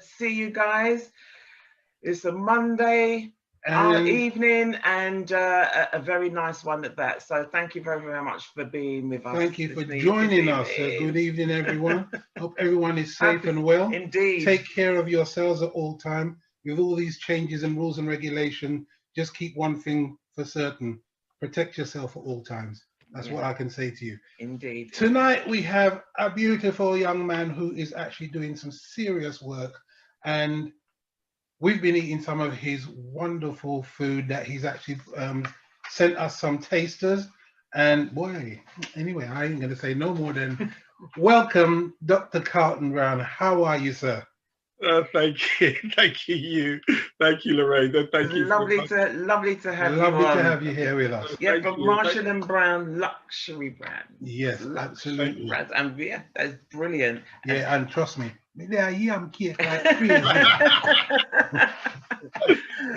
see you guys. It's a Monday And evening and a very nice one at that. So thank you very, very much for being with us. thank you for joining us. Good evening, everyone. Hope everyone is safe and well. Indeed. Take care of yourselves at all time. With all these changes and rules and regulation, just keep one thing for certain. Protect yourself at all times. That's what I can say to you. Indeed. Tonight we have a beautiful young man who is actually doing some serious work, and we've been eating some of his wonderful food that he's actually sent us some tasters. And boy, anyway, I ain't going to say no more than welcome, Dr. Carlton Brown. How are you, sir? Thank you, Lorraine. And thank you. Lovely to have you. Lovely to have you here with us. Yeah, from Marshall and Brown luxury brand. Yes, luxury absolutely. brands. And yeah, that's brilliant. Yeah, and trust me, I'm cake like crazy.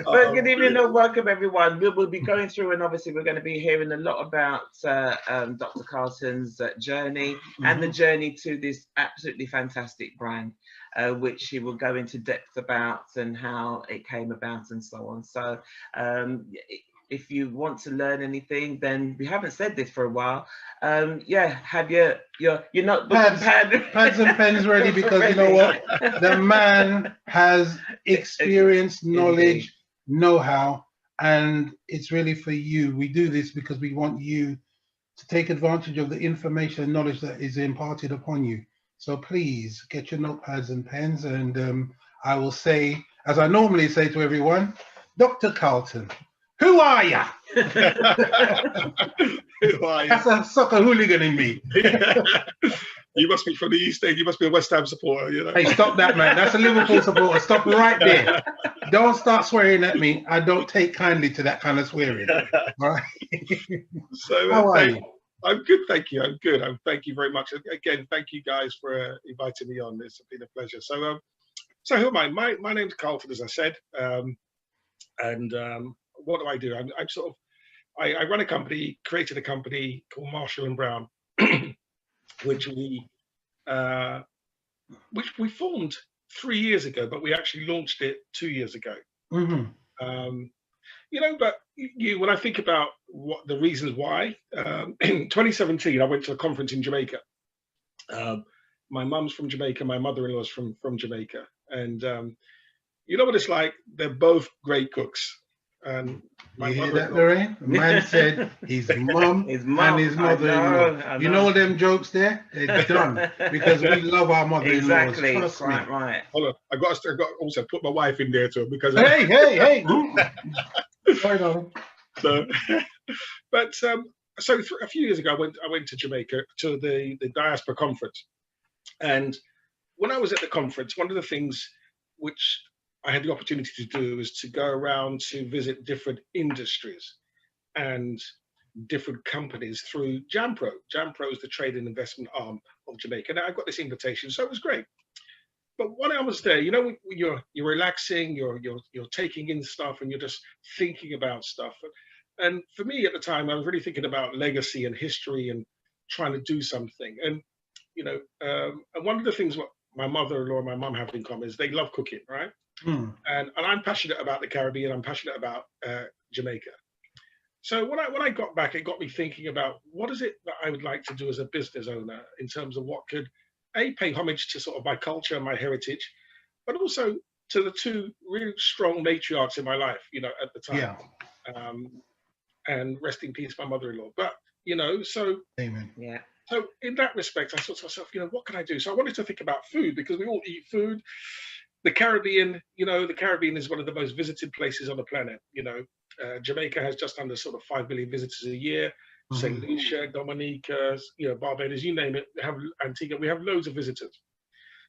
But good evening and welcome everyone. We'll be going through, and obviously we're going to be hearing a lot about Dr. Carlton's journey and the journey to this absolutely fantastic brand, which he will go into depth about and how it came about and so on. So if you want to learn anything, then we haven't said this for a while. Yeah, have your notebook pads and pens ready, because you know what, the man has experience, knowledge, know-how, and it's really for you. We do this because we want you to take advantage of the information and knowledge that is imparted upon you. So please get your notepads and pens, and I will say, as I normally say to everyone, Dr. Carlton, who are you? Who are you? That's a soccer hooligan in me. You must be from the East End. You must be a West Ham supporter, you know. Hey, stop that, man. That's a Liverpool supporter. Stop right there. Don't start swearing at me. I don't take kindly to that kind of swearing. All right. So, how are you? I'm good, thank you. I'm good. Thank you very much. Again, thank you guys for inviting me on. It's been a pleasure. So, so who am I? My name's Carlton, as I said, and what do? I'm sort of, I run a company, created a company called Marshall and Brown, which we formed 3 years ago, but we actually launched it 2 years ago. You know, but when I think about what the reasons why, in 2017, I went to a conference in Jamaica. My mum's from Jamaica, my mother-in-law's from Jamaica, and you know what it's like. They're both great cooks. And you hear that, Lorraine? The man said his mum and his mother-in-law. You know them jokes there? They're done, because we love our mother-in-laws. Exactly. Trust me. Right. Hold on, I got also put my wife in there too, because hey. Sorry, darling. So, but so a few years ago, I went to Jamaica to the diaspora conference, and when I was at the conference, one of the things which I had the opportunity to do is to go around to visit different industries and different companies through JAMPRO. JAMPRO is the trade and investment arm of Jamaica. Now I got this invitation, so it was great. But when I was there, you know, you're relaxing, you're taking in stuff, and you're just thinking about stuff. And for me at the time, I was really thinking about legacy and history and trying to do something. And you know, and one of the things what my mother-in-law and my mum have in common is they love cooking, right? And I'm passionate about the Caribbean. I'm passionate about Jamaica. So when I got back, it got me thinking about what is it that I would like to do as a business owner in terms of what could pay homage to sort of my culture and my heritage, but also to the two really strong matriarchs in my life, you know, at the time. Yeah. And rest in peace, my mother-in-law. But you know, so amen. Yeah. So in that respect, I thought to myself, you know, what can I do? So I wanted to think about food, because we all eat food. The Caribbean, you know, the Caribbean is one of the most visited places on the planet. You know, Jamaica has just under sort of 5 million visitors a year. St. Lucia, Dominica, you know, Barbados, you name it. We have Antigua. We have loads of visitors.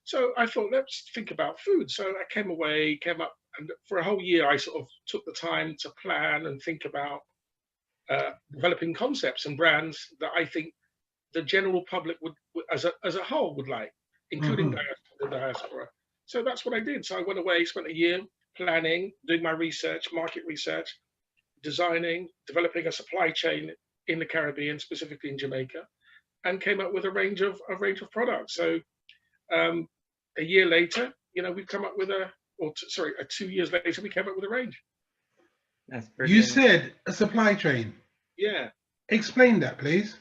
So I thought, let's think about food. So I came up, and for a whole year, I sort of took the time to plan and think about developing concepts and brands that I think the general public would, as a whole, would like, including the diaspora. So that's what I did. So I went away, spent a year planning, doing my research, market research, designing, developing a supply chain in the Caribbean, specifically in Jamaica, and came up with a range of products. So a year later, you know, we've come up with sorry, 2 years later, we came up with a range. That's brilliant. You said a supply chain. Yeah. Explain that, please.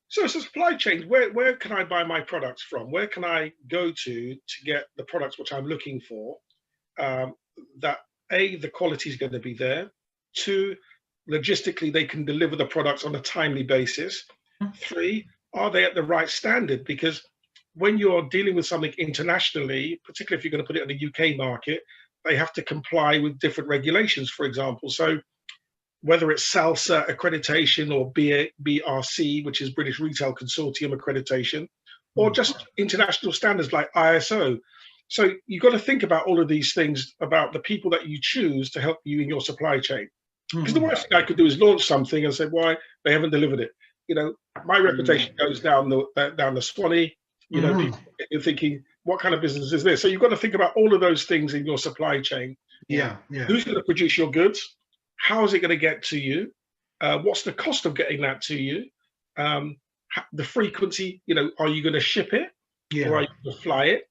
So it's a supply chain. Where can I buy my products from? Where can I go to get the products which I'm looking for? That A, the quality is going to be there. 2, logistically, they can deliver the products on a timely basis. 3, are they at the right standard? Because when you're dealing with something internationally, particularly if you're going to put it in the UK market, they have to comply with different regulations, for example. So whether it's SALSA accreditation or BRC, which is British Retail Consortium accreditation, or just international standards like ISO. So you've got to think about all of these things, about the people that you choose to help you in your supply chain. Because the worst thing I could do is launch something and say, why they haven't delivered it. You know, my reputation goes down the Swanee. You know, people, you're thinking, what kind of business is this? So you've got to think about all of those things in your supply chain. Yeah. Who's going to produce your goods? How is it going to get to you? What's the cost of getting that to you? The frequency, you know, are you going to ship it or are you going to fly it?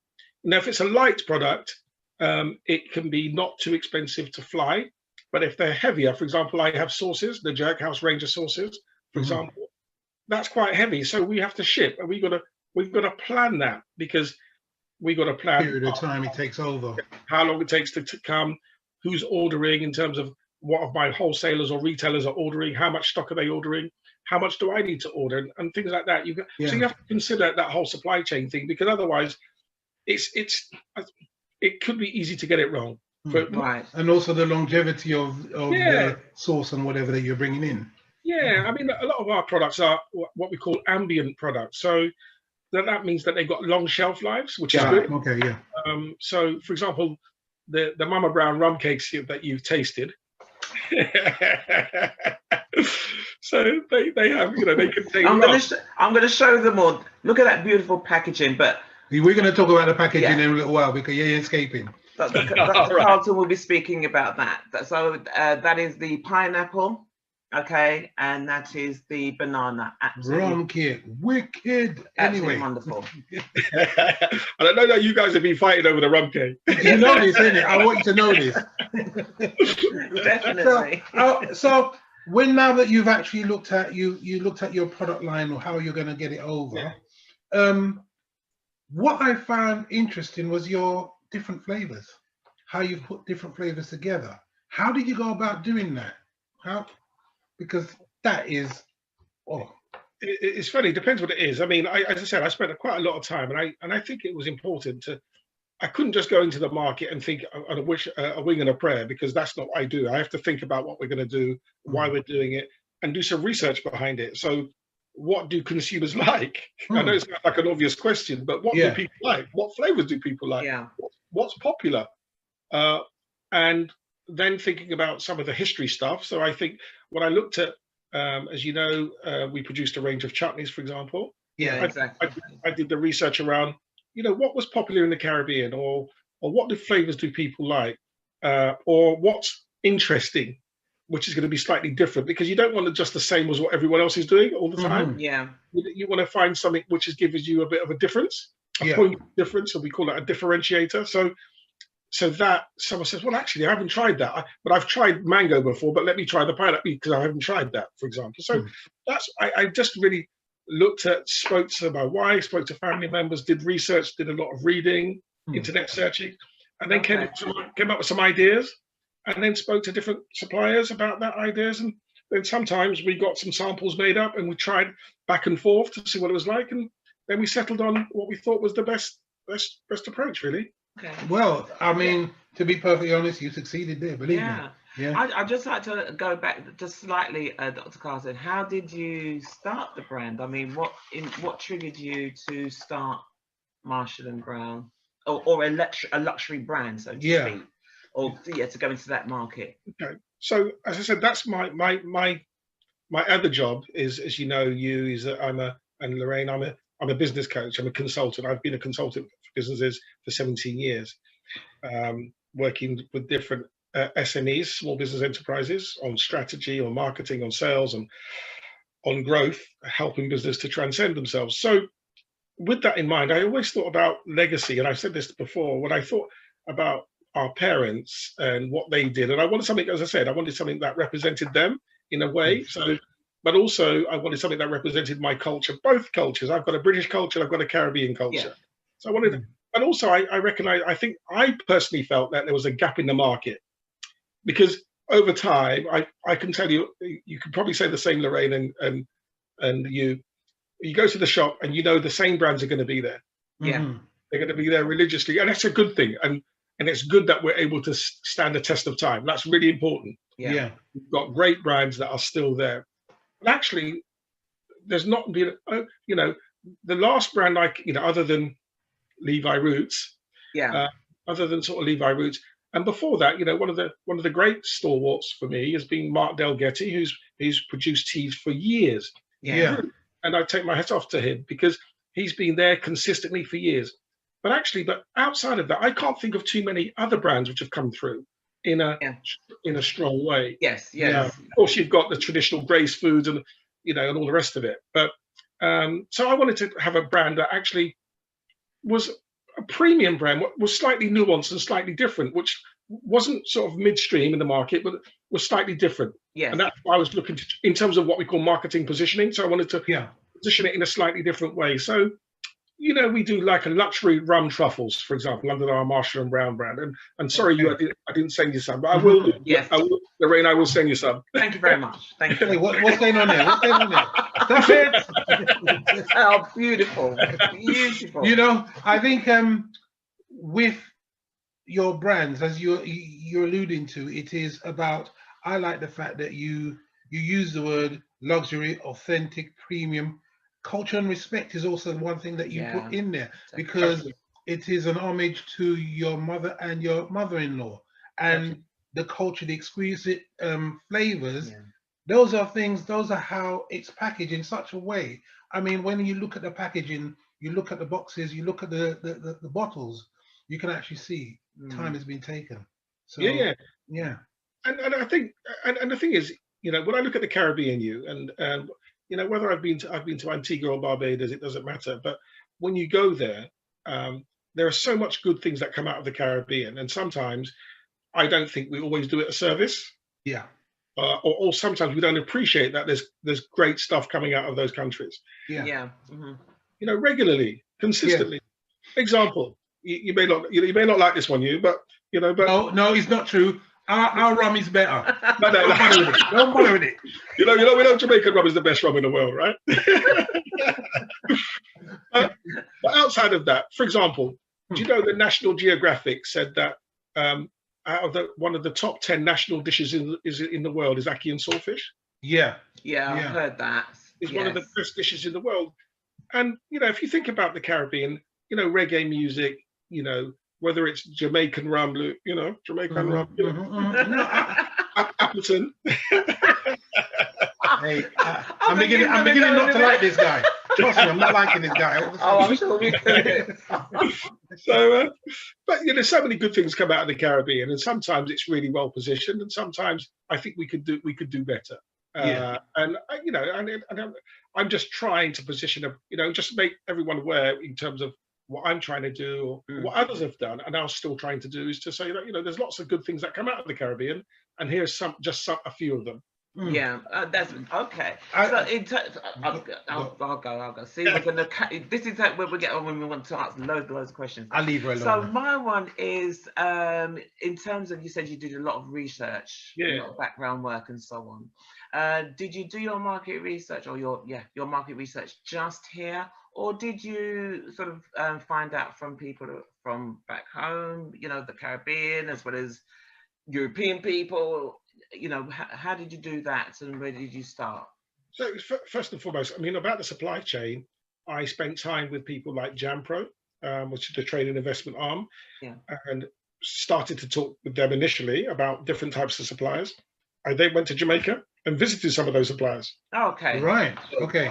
Now, if it's a light product, it can be not too expensive to fly. But if they're heavier, for example, I have sauces, the Jerk House range of sauces, for example, that's quite heavy. So we have to ship, and we've got to plan that, because we've got to plan period of time it takes over, how long it takes to come, who's ordering in terms of what of my wholesalers or retailers are ordering, how much stock are they ordering, how much do I need to order, and things like that. So you have to consider that whole supply chain thing, because otherwise it could be easy to get it wrong. Right. And also the longevity of the sauce and whatever that you're bringing in. Yeah, I mean, a lot of our products are what we call ambient products. So that means that they've got long shelf lives, which is good. Okay, yeah. So, for example, the Mama Brown rum cakes that you've tasted. So they have, you know, they contain. I'm going to show them all. Look at that beautiful packaging. But we're going to talk about the packaging in a little while, because you ain't escaping. Dr. Carlton will be speaking about that. So that is the pineapple, okay, and that is the banana. Absolutely. Rum cake, wicked. Absolutely anyway, wonderful. I don't know that you guys have been fighting over the rum cake. You know this, innit? I want you to know this. Definitely. So when now that you've actually looked at you looked at your product line or how you're going to get it over, what I found interesting was your different flavors, how you put different flavors together. How did you go about doing that? Because that is, it's funny. It depends what it is. I mean, as I said, I spent quite a lot of time, and I think it was important to. I couldn't just go into the market and think on a wing and a prayer, because that's not what I do. I have to think about what we're going to do, why we're doing it, and do some research behind it. So, what do consumers like? I know it's not like an obvious question, but what do people like? What flavors do people like? Yeah. What's popular? And then thinking about some of the history stuff. So I think when I looked at, as you know, we produced a range of chutneys, for example. Yeah, exactly. I did the research around, you know, what was popular in the Caribbean, or what flavors do people like, or what's interesting, which is going to be slightly different, because you don't want to just the same as what everyone else is doing all the time. Yeah. You want to find something which gives you a bit of a difference, a point of difference, or we call it a differentiator. So that someone says, well, actually, I haven't tried that, but I've tried mango before, but let me try the pineapple because I haven't tried that, for example. So I just really spoke to my wife, spoke to family members, did research, did a lot of reading, internet searching, and then came up with some ideas, and then spoke to different suppliers about that ideas. And then sometimes we got some samples made up and we tried back and forth to see what it was like. And then we settled on what we thought was the best approach, really. Okay. Well, I mean, to be perfectly honest, you succeeded there, believe me. Yeah. I'd just like to go back just slightly, Dr. Carlton. How did you start the brand? I mean, what triggered you to start Marshall and Brown, or a luxury brand, so to speak, or to go into that market? Okay. So as I said, that's my other job is, as you know, is that and Lorraine, I'm a business coach. I'm a consultant. I've been a consultant for businesses for 17 years, working with different SMEs, small business enterprises, on strategy, on marketing, on sales, and on growth, helping business to transcend themselves. So with that in mind, I always thought about legacy, and I've said this before. When I thought about our parents and what they did, and I wanted something, as I said, I wanted something that represented them in a way. So, but also I wanted something that represented my culture, both cultures. I've got a British culture, I've got a Caribbean culture. So I wanted, and also I recognize, I think I personally felt that there was a gap in the market, because over time, I can tell you, you could probably say the same, Lorraine, and you go to the shop and you know the same brands are going to be there. Yeah. They're going to be there religiously, and that's a good thing. And it's good that we're able to stand the test of time. That's really important. Yeah. We've got great brands that are still there. But actually, there's not been, you know, the last brand, like, you know, other than Levi Roots, other than sort of Levi Roots, and before that, you know, one of the great stalwarts for me has been Mark Del Getty, who's produced teas for years. And I take my hat off to him, because he's been there consistently for years. But actually, but outside of that, I can't think of too many other brands which have come through in a strong way. Yes. Of course, you've got the traditional Grace Foods and, you know, and all the rest of it. But so I wanted to have a brand that actually was a premium brand, was slightly nuanced and slightly different, which wasn't sort of midstream in the market, but was slightly different. And that's why I was looking to, in terms of what we call marketing positioning. So I wanted to position it in a slightly different way. So, you know, we do like a luxury rum truffles, for example, under our Marshall and Brown brand. And sorry, I didn't send you some, but I will. I will, Lorraine, I will send you some. Thank you very much. Thank you. What's going on there? What's going on there? That's it. Oh, beautiful, beautiful. You know, I think with your brands, as you're alluding to, it is about. I like the fact that you use the word luxury, authentic, premium. Culture and respect is also one thing that you put in there, because it is an homage to your mother and your mother-in-law, and the culture, the exquisite flavors. Those are things. Those are how it's packaged in such a way. I mean, when you look at the packaging, you look at the boxes, you look at the bottles, you can actually see time has been taken. So And I think, and the thing is, you know, when I look at the Caribbean, and you know, whether I've been to Antigua or Barbados, it doesn't matter. But when you go there, there are so much good things that come out of the Caribbean, and sometimes I don't think we always do it a service. Or sometimes we don't appreciate that there's great stuff coming out of those countries. You know, regularly, consistently. Example, you may not like this one, but you know, but no, it's not true. Our rum is better. No, don't bother with it. You know, Jamaican rum is the best rum in the world, right? But outside of that, for example, do you know that National Geographic said that out of one of the top 10 national dishes in the world is ackee and saltfish? I've heard that. It's one of the best dishes in the world. And you know, if you think about the Caribbean, you know, reggae music, you know, whether it's Jamaican rum, you know, Jamaican rum, you know, Appleton. Hey, I'm beginning not to like this guy. Trust me, I'm not liking this guy. I'm sure we could. So, but you know, so many good things come out of the Caribbean, and sometimes it's really well positioned, and sometimes I think we could do better. And you know, and I'm just trying to position you know, just make everyone aware in terms of what I'm trying to do, or what others have done, and I'm still trying to do, is to say that, you know, there's lots of good things that come out of the Caribbean, and here's a few of them. That's okay. So in terms, I'll go. See, we're gonna. This is where we get on when we want to ask loads of questions. I'll leave her alone. So my one is, in terms of, you said you did a lot of research, a lot of background work and so on. Did you do your market research, or your market research just here, or did you sort of find out from people from back home, you know, the Caribbean as well as European people? You know, how did you do that, and where did you start? So first and foremost, I mean, about the supply chain, I spent time with people like Jampro, which is the trade and investment arm, and started to talk with them initially about different types of suppliers. I then went to Jamaica and visited some of those suppliers. Okay. Right. Okay.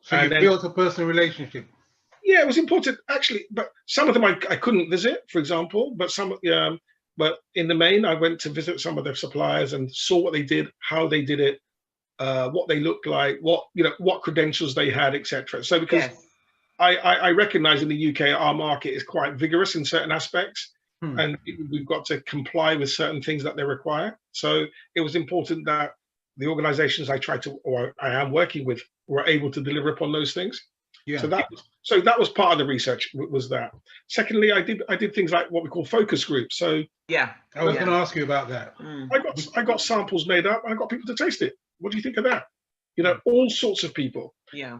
So you then built a personal relationship. Yeah, it was important actually, but some of them I couldn't visit, for example, but some but in the main, I went to visit some of their suppliers and saw what they did, how they did it, what they looked like, what credentials they had, etc. So because I recognise in the UK our market is quite vigorous in certain aspects, and we've got to comply with certain things that they require. So it was important that the organisations I am working with were able to deliver upon those things. Yeah. So that was part of the research. Was that? Secondly, I did things like what we call focus groups. So yeah, I was going to ask you about that. I got samples made up, and I got people to taste it. What do you think of that? You know, all sorts of people. Yeah.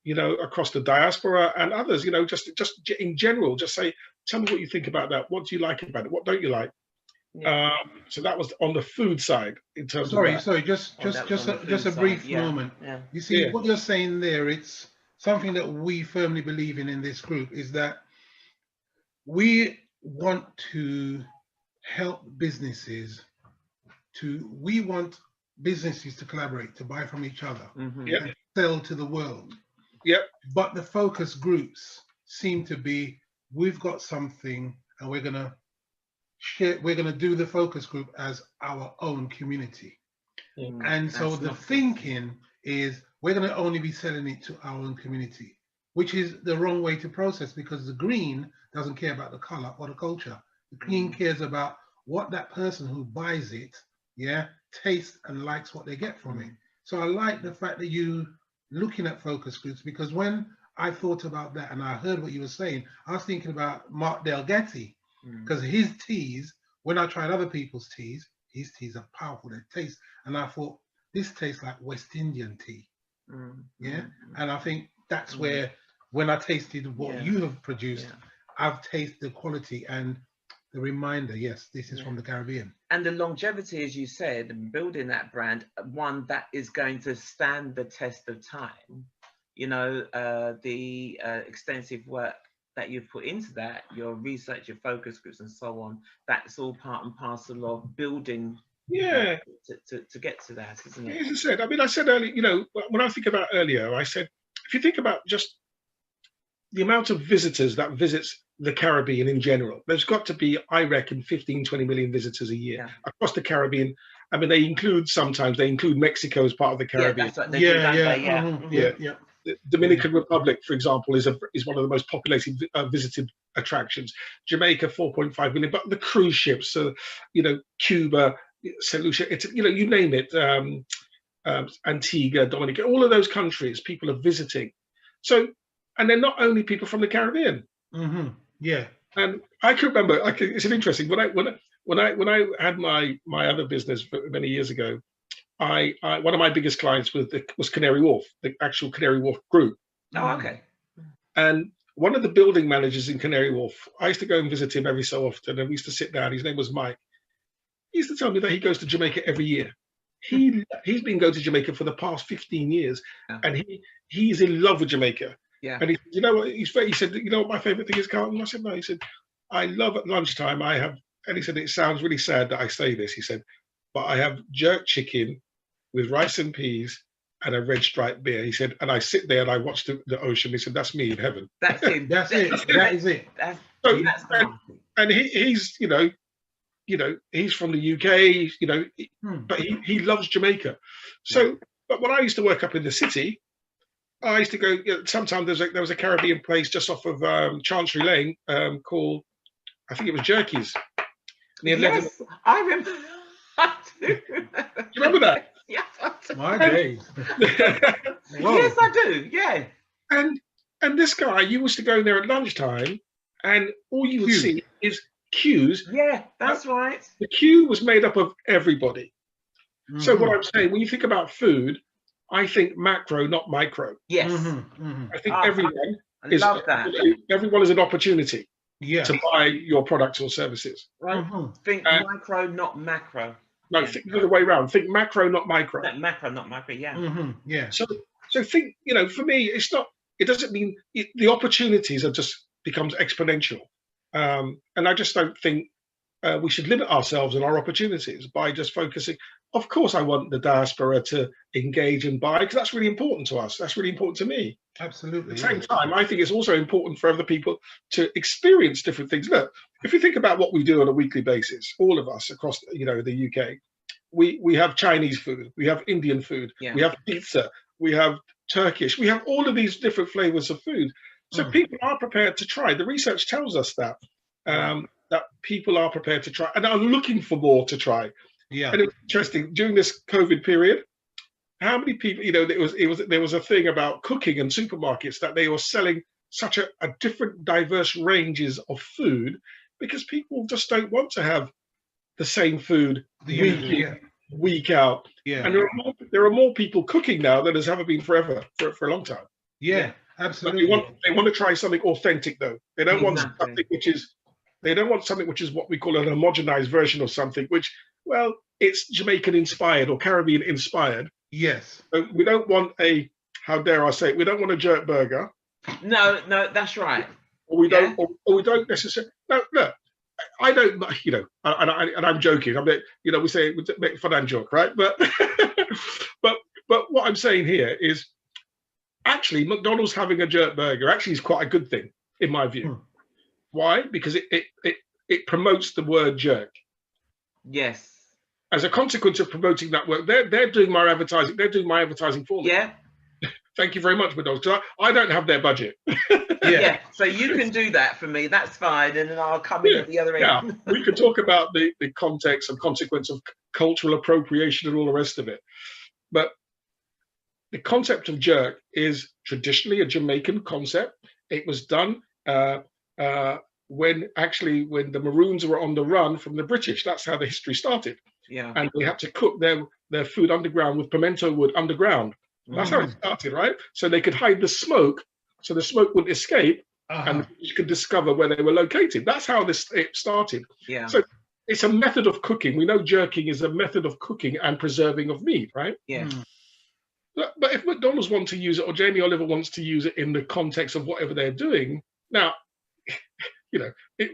You know, across the diaspora and others. You know, just in general, just say, tell me what you think about that. What do you like about it? What don't you like? Yeah. So that was on the food side in terms of that. Sorry, just a brief moment. Yeah. You see, what you're saying there, it's something that we firmly believe in this group, is that we want to help businesses we want businesses to collaborate, to buy from each other, and sell to the world. But the focus groups seem to be, we've got something and we're gonna do the focus group as our own community. And so the thinking is we're going to only be selling it to our own community, which is the wrong way to process, because the green doesn't care about the color or the culture. The green cares about what that person who buys it, tastes and likes what they get from it. So I like the fact that you looking at focus groups, because when I thought about that and I heard what you were saying, I was thinking about Mark Delgatti, because his teas, when I tried other people's teas, his teas are powerful, they taste, and I thought, this tastes like West Indian tea. And I think that's where, when I tasted what you have produced, I've tasted the quality and the reminder, yes, this is from the Caribbean. And the longevity, as you said, building that brand, one that is going to stand the test of time. You know, the extensive work that you've put into that, your research, your focus groups and so on, that's all part and parcel of building to get to that, isn't it? As I said earlier, you know, when I think about earlier, I said, if you think about just the amount of visitors that visits the Caribbean in general, there's got to be, I reckon, 15, 20 million visitors a year across the Caribbean. I mean, they include Mexico as part of the Caribbean. The Dominican Republic, for example, is one of the most populated visited attractions. Jamaica, 4.5 million, but the cruise ships, you know, Cuba, St. Lucia, you know, you name it, Antigua, Dominica, all of those countries, people are visiting. So, and they're not only people from the Caribbean. And I can remember, it's an interesting, when I had my other business many years ago, one of my biggest clients was Canary Wharf, the actual Canary Wharf group. Oh, okay. And one of the building managers in Canary Wharf, I used to go and visit him every so often, and we used to sit down. His name was Mike. He used to tell me that he goes to Jamaica every year. He's been going to Jamaica for the past 15 years, and he's in love with Jamaica. And he, you know what, he said, you know what my favorite thing is, Carlton? I said, no. He said, I love at lunchtime, and he said, it sounds really sad that I say this. He said, but I have jerk chicken with rice and peas and a red striped beer. He said, and I sit there and I watch the ocean. He said, that's me in heaven. That's him. That is it. And he's, you know, he's from the UK, you know, but he loves Jamaica. So, but when I used to work up in the city, I used to go, sometimes there was a Caribbean place just off of Chancery Lane called, I think it was Jerky's. Yes, I remember. Do you remember that? Yes, my days. Yes, I do. Yeah. And this guy, you used to go there at lunchtime, and all you would see is queues. Yeah, that's right. The queue was made up of everybody. So what I'm saying, when you think about food, I think macro, not micro. Yes. I think everyone is an opportunity to buy your products or services. Right. Think micro, not macro. No, think the other way around. Think macro, not micro. Macro, not micro. Yeah. So think, you know, for me, it's not. It doesn't mean the opportunities are just becomes exponential. And I just don't think we should limit ourselves and our opportunities by just focusing. Of course, I want the diaspora to engage and buy, because that's really important to us. That's really important to me. Absolutely. At the same time, I think it's also important for other people to experience different things. Look, if you think about what we do on a weekly basis, all of us across, you know, the UK, we have Chinese food, we have Indian food, we have pizza, we have Turkish, we have all of these different flavors of food. So people are prepared to try. The research tells us that that people are prepared to try and are looking for more to try. Yeah. And it was interesting during this COVID period. How many people, there was a thing about cooking and supermarkets that they were selling such a different, diverse ranges of food because people just don't want to have the same food week in, week out. Yeah. And there are more people cooking now than there's ever been forever for a long time. Yeah, absolutely. But they want to try something authentic though. They don't want something which is what we call an homogenized version of something, which, well, it's Jamaican inspired or Caribbean inspired. Yes. So we don't want how dare I say it, we don't want a jerk burger. No, that's right. Or we don't necessarily, no, I don't, and I'm joking. I'm we say, we make fun and joke, right? But, but what I'm saying here is actually McDonald's having a jerk burger actually is quite a good thing in my view. Why? Because it promotes the word jerk. Yes. As a consequence of promoting that work, they're doing my advertising. They're doing my advertising for me. Yeah. Thank you very much, McDonald's. I don't have their budget. Yeah. So you can do that for me. That's fine, and then I'll come in at the other end. Yeah. We could talk about the context and consequence of cultural appropriation and all the rest of it, but the concept of jerk is traditionally a Jamaican concept. It was done when the Maroons were on the run from the British. That's how the history started. Yeah. And they had to cook their food underground with pimento wood underground. That's how it started, right? So they could hide the smoke, so the smoke wouldn't escape, and you could discover where they were located. That's how it started. Yeah. So it's a method of cooking. We know jerking is a method of cooking and preserving of meat, right? Yeah. But if McDonald's want to use it, or Jamie Oliver wants to use it in the context of whatever they're doing, now,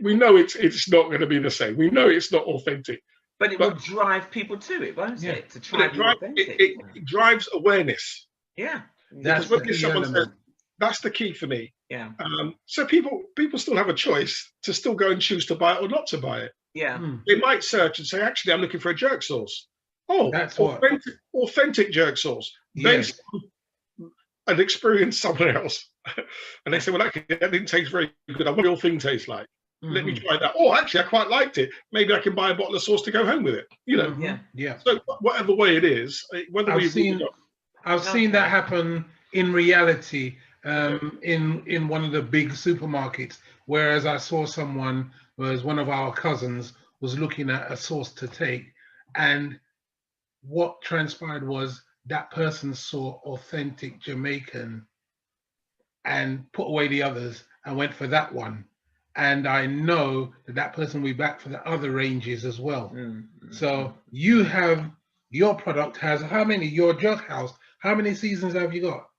we know it's not going to be the same. We know it's not authentic. But it will drive people to it, won't it? To try it drives awareness. Yeah. That's the key for me. Yeah. So people still have a choice to still go and choose to buy it or not to buy it. Yeah. They might search and say, actually, I'm looking for a jerk sauce. Oh, that's authentic jerk sauce based on an experience somewhere else. And they say, well, actually, that didn't taste very good. I want the real thing tastes like. Let me try that. Oh, actually, I quite liked it. Maybe I can buy a bottle of sauce to go home with it. Yeah. So whatever way it is, I've seen that happen in reality in one of the big supermarkets. Whereas I saw one of our cousins was looking at a sauce to take, and what transpired was that person saw authentic Jamaican and put away the others and went for that one. And I know that person will be back for the other ranges as well. So you have, your product has how many? Your jerk house, how many seasons have you got?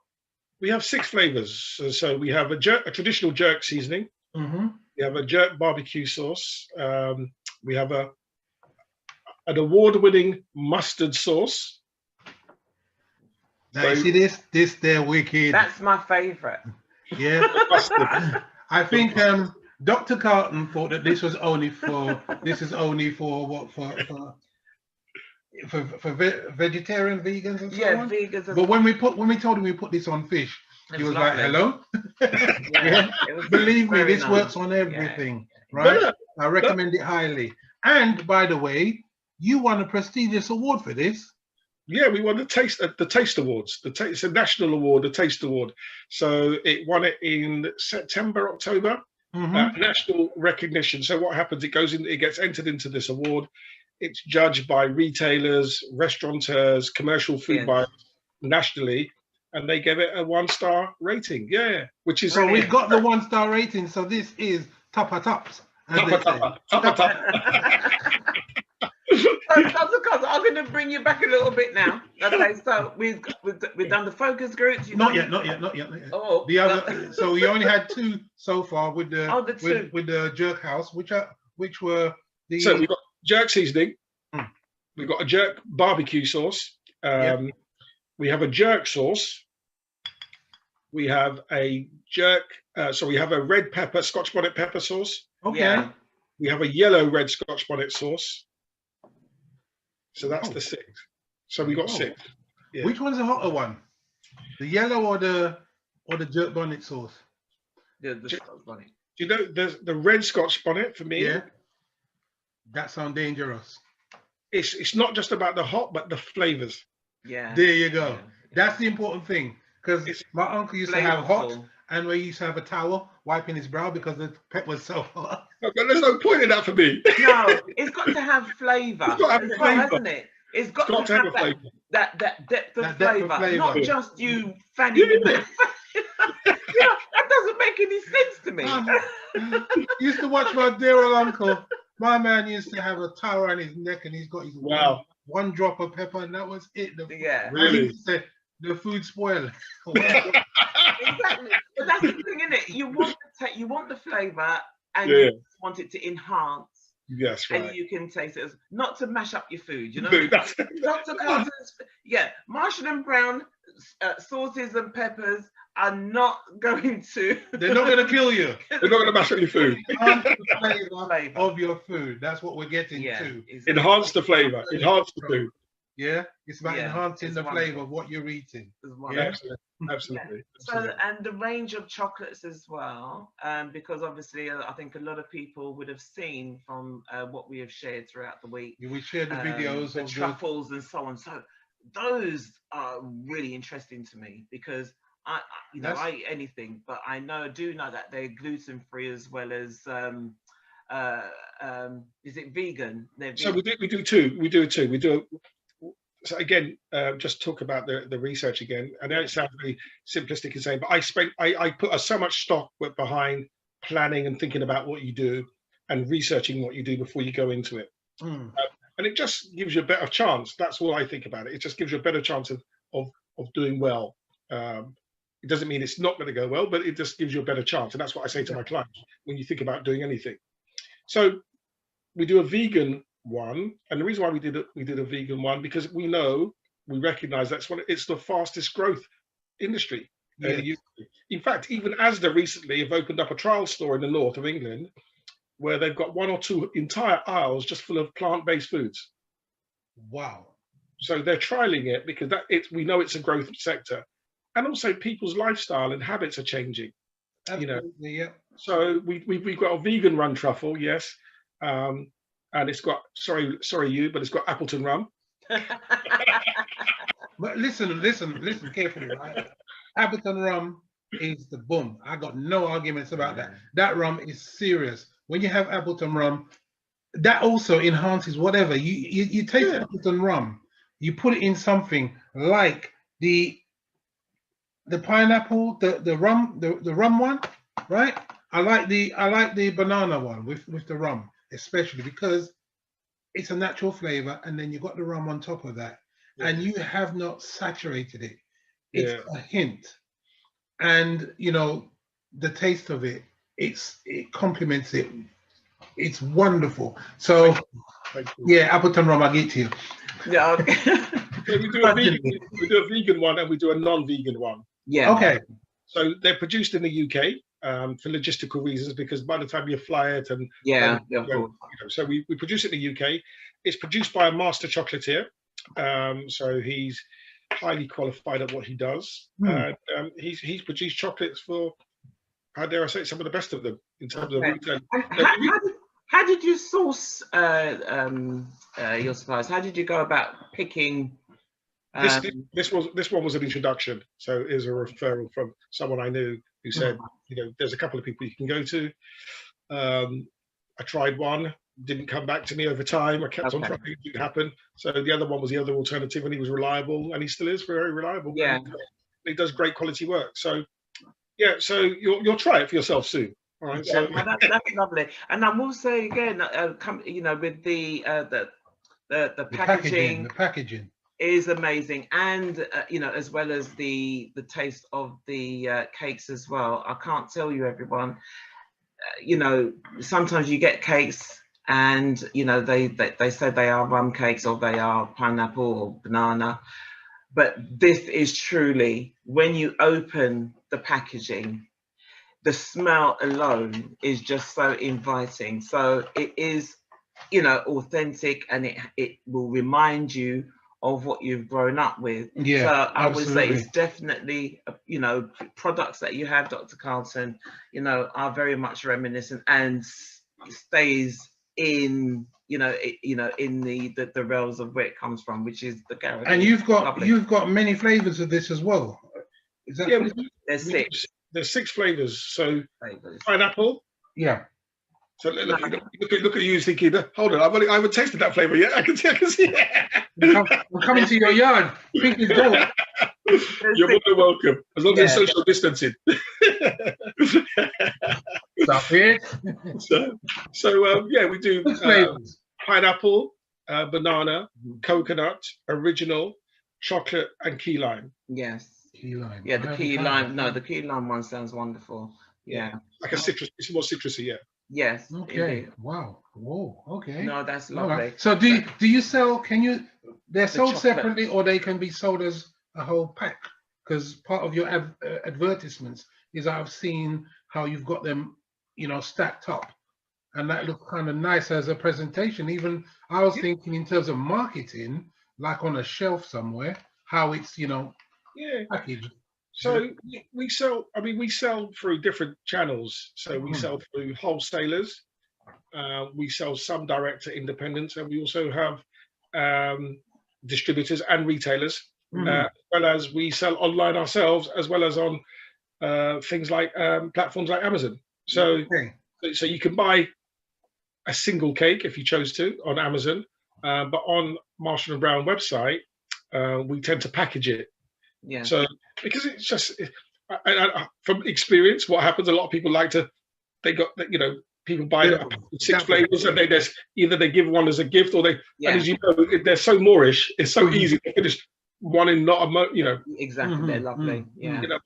We have 6 flavors. So we have a traditional jerk seasoning. We have a jerk barbecue sauce. We have an award-winning mustard sauce. Now you see this there wicked. That's my favorite. Yeah. I think Dr. Carlton thought that this is only for vegetarian, vegans, and so on. Vegans. But when we told him we put this on fish, he was like, "Hello." Believe me, this works on everything, right? I recommend it highly. And by the way, you won a prestigious award for this. Yeah, we won the Taste Awards. It's a national award, the Taste Award. So it won it in September, October. National recognition. So what happens? It gets entered into this award. It's judged by retailers, restaurateurs, commercial food buyers nationally, and they give it a 1-star rating. Yeah, which is so we've got the 1-star rating. So this is top of tops. So, Dr. Carlton, I'm going to bring you back a little bit now. Okay, so we've done the focus groups. Not yet. Oh, the other. So we only had 2 so far with the with the jerk house, which were the. So we've got jerk seasoning. We've got a jerk barbecue sauce. We have a jerk sauce. We have a jerk. So we have a red pepper, Scotch bonnet pepper sauce. Okay. Yeah. We have a yellow red Scotch bonnet sauce. So that's the 6. So we got 6. Yeah. Which one's the hotter one? The yellow or the jerk bonnet sauce? The Scotch bonnet. Do you know the red Scotch bonnet for me? Yeah. That sounds dangerous. It's not just about the hop, but the flavors. Yeah. There you go. Yeah. That's the important thing. Because my uncle used to have hot, and we used to have a towel wiping his brow because the pep was so hot. But there's no point in that for me. No, it's got to have flavour. It's got to have flavour, hasn't it? It's got to have that depth of flavour, not just you fanning the bit. That doesn't make any sense to me. Used to watch my dear old uncle. My man used to have a towel around his neck, and he's got his one drop of pepper, and that was it. Really? He used to say, the food spoiled. Exactly. But that's the thing, isn't it? You want the flavour, and you want it to enhance. Yes, right. And you can taste it, not to mash up your food, you know. Dr. Carlton's, Marshall and Brown sauces and peppers are not going to. They're not going to kill you. They're not going to mash up your food. Enhance the flavour of your food. That's what we're getting to. Exactly. Enhance the flavour. Enhance the food. Yeah, it's about enhancing the flavour of what you're eating. Yeah, absolutely. Yeah. So, and the range of chocolates as well, because obviously I think a lot of people would have seen from what we have shared throughout the week. We shared the videos of truffles and so on. So those are really interesting to me because I eat anything, but I do know that they're gluten free as well as is it vegan? So we do two. So again, just talk about the research again. I know it sounds very simplistic in saying, but I put so much stock behind planning and thinking about what you do and researching what you do before you go into it. And it just gives you a better chance. That's all I think about it. It just gives you a better chance of doing well. It doesn't mean it's not going to go well, but it just gives you a better chance. And that's what I say to my clients when you think about doing anything. So we do a vegan one, and the reason why we did a vegan one because we recognize it's the fastest growth industry. In fact, even Asda recently have opened up a trial store in the north of England where they've got 1 or 2 entire aisles just full of plant-based foods. Wow. So they're trialing it because we know it's a growth sector, and also people's lifestyle and habits are changing. Absolutely, yeah. So we've got a vegan run truffle, yes. And it's got sorry but it's got Appleton rum. But listen carefully, right? Appleton rum is the boom. I got no arguments about that. That rum is serious. When you have Appleton rum, that also enhances whatever you taste Appleton rum. You put it in something like the pineapple, the rum one, right? I like the banana one with the rum, especially because it's a natural flavor, and then you got the rum on top of that, and you have not saturated it. It's a hint, and the taste of it. It complements it. It's wonderful. So Appleton rum, I'll get to you. Yeah. So we do a vegan one and we do a non-vegan one. Yeah. Okay. So they're produced in the UK. For logistical reasons, because by the time you fly it and so we produce it in the UK. It's produced by a master chocolatier, so he's highly qualified at what he does. He's produced chocolates for, how dare I say, some of the best of them in terms of retail. How did you source your suppliers? How did you go about picking? This one was an introduction, so it was a referral from someone I knew who said, there's a couple of people you can go to. I tried one, didn't come back to me over time. I kept on trying, it didn't happen. So the other one was the other alternative, and he was reliable, and he still is very reliable. Yeah, he does great quality work. So so you'll try it for yourself soon. All right. Yeah, so that's lovely. And I will say again, with the packaging. The packaging is amazing, and as well as the taste of the cakes as well. I can't tell you, everyone, sometimes you get cakes and they say they are rum cakes or they are pineapple or banana, but this is truly, when you open the packaging, the smell alone is just so inviting. So it is authentic, and it will remind you of what you've grown up with. Yeah, so I would say absolutely. it's definitely, you know, products that you have, Dr. Carlton, you know, are very much reminiscent and stays in, you know, in the realms of where it comes from, which is the Caribbean. And you've Lovely. got many flavors of this as well. Is that Yeah, correct? There's we 6 there's 6 flavors. So flavors. pineapple. Yeah. So look at you thinking, hold on, I haven't tasted that flavor yet. I can see. I'm coming to your yard. Pink is gold. You're more than welcome, as long as it's social distancing. Stop it. So yeah, we do pineapple, banana, coconut, original, chocolate, and key lime. Yes. Key lime. Yeah, the key lime. No, the key lime one sounds wonderful. Yeah. Like a citrus. It's more citrusy, yeah. Yes. Okay. Indeed. Wow. Whoa. Okay. No, that's All lovely. right. So do you sell? Can you? They're sold chocolate. separately, or they can be sold as a whole pack. Because part of your advertisements is I've seen how you've got them, you know, stacked up, and that looks kind of nice as a presentation. Even I was thinking in terms of marketing, like on a shelf somewhere, how it's, you know, packaged. So we sell. I mean, we sell through different channels. So we sell through wholesalers. We sell some direct to independents, and we also have distributors and retailers. As well as we sell online ourselves, as well as on things like platforms like Amazon. So you can buy a single cake if you chose to on Amazon, but on Marshall and Brown website, we tend to package it. Yeah. So because it's just from experience, what happens? A lot of people people buy 6 flavors, and either they give one as a gift, or they. And as you know, they're so Moorish. It's so easy to finish one in not a Exactly. They're lovely. Yeah. You know,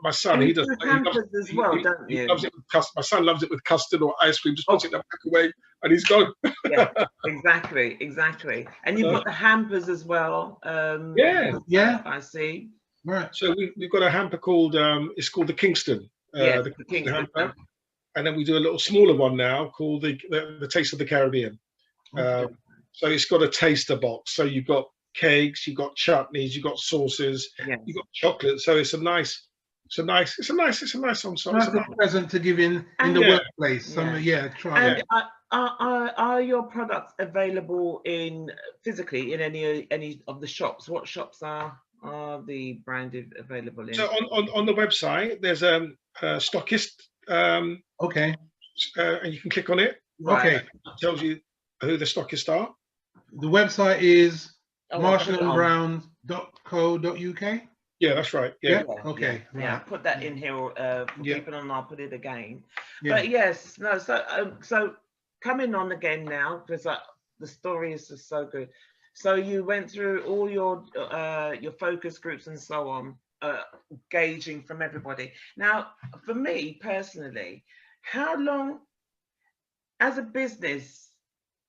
my son, he does hampers as well, don't you? He loves it with custard. My son loves it with custard or ice cream. Just puts it in the microwave, and he's gone. Yeah, exactly. And you've got the hampers as well. Yeah. I see. Right. So we've got a hamper called it's called the Kingston. The Kingston hamper. And then we do a little smaller one now called the Taste of the Caribbean. Okay. So it's got a taster box. So you've got cakes, you've got chutneys, you've got sauces, you've got chocolate. So it's a nice present to give in the workplace. Try it. Are your products available physically in any of the shops? What shops are the branded available in? So on the website, there's a stockist. And you can click on it. Right. It tells you who the stockists are. The website is marshallandbrown.co.uk. Yeah, that's right. Yeah. Okay. Yeah, I put that in here for people, and I'll put it again. Yeah. But yes, no. So coming on again now, because the story is just so good. So you went through all your focus groups and so on, gauging from everybody. Now, for me personally, how long, as a business,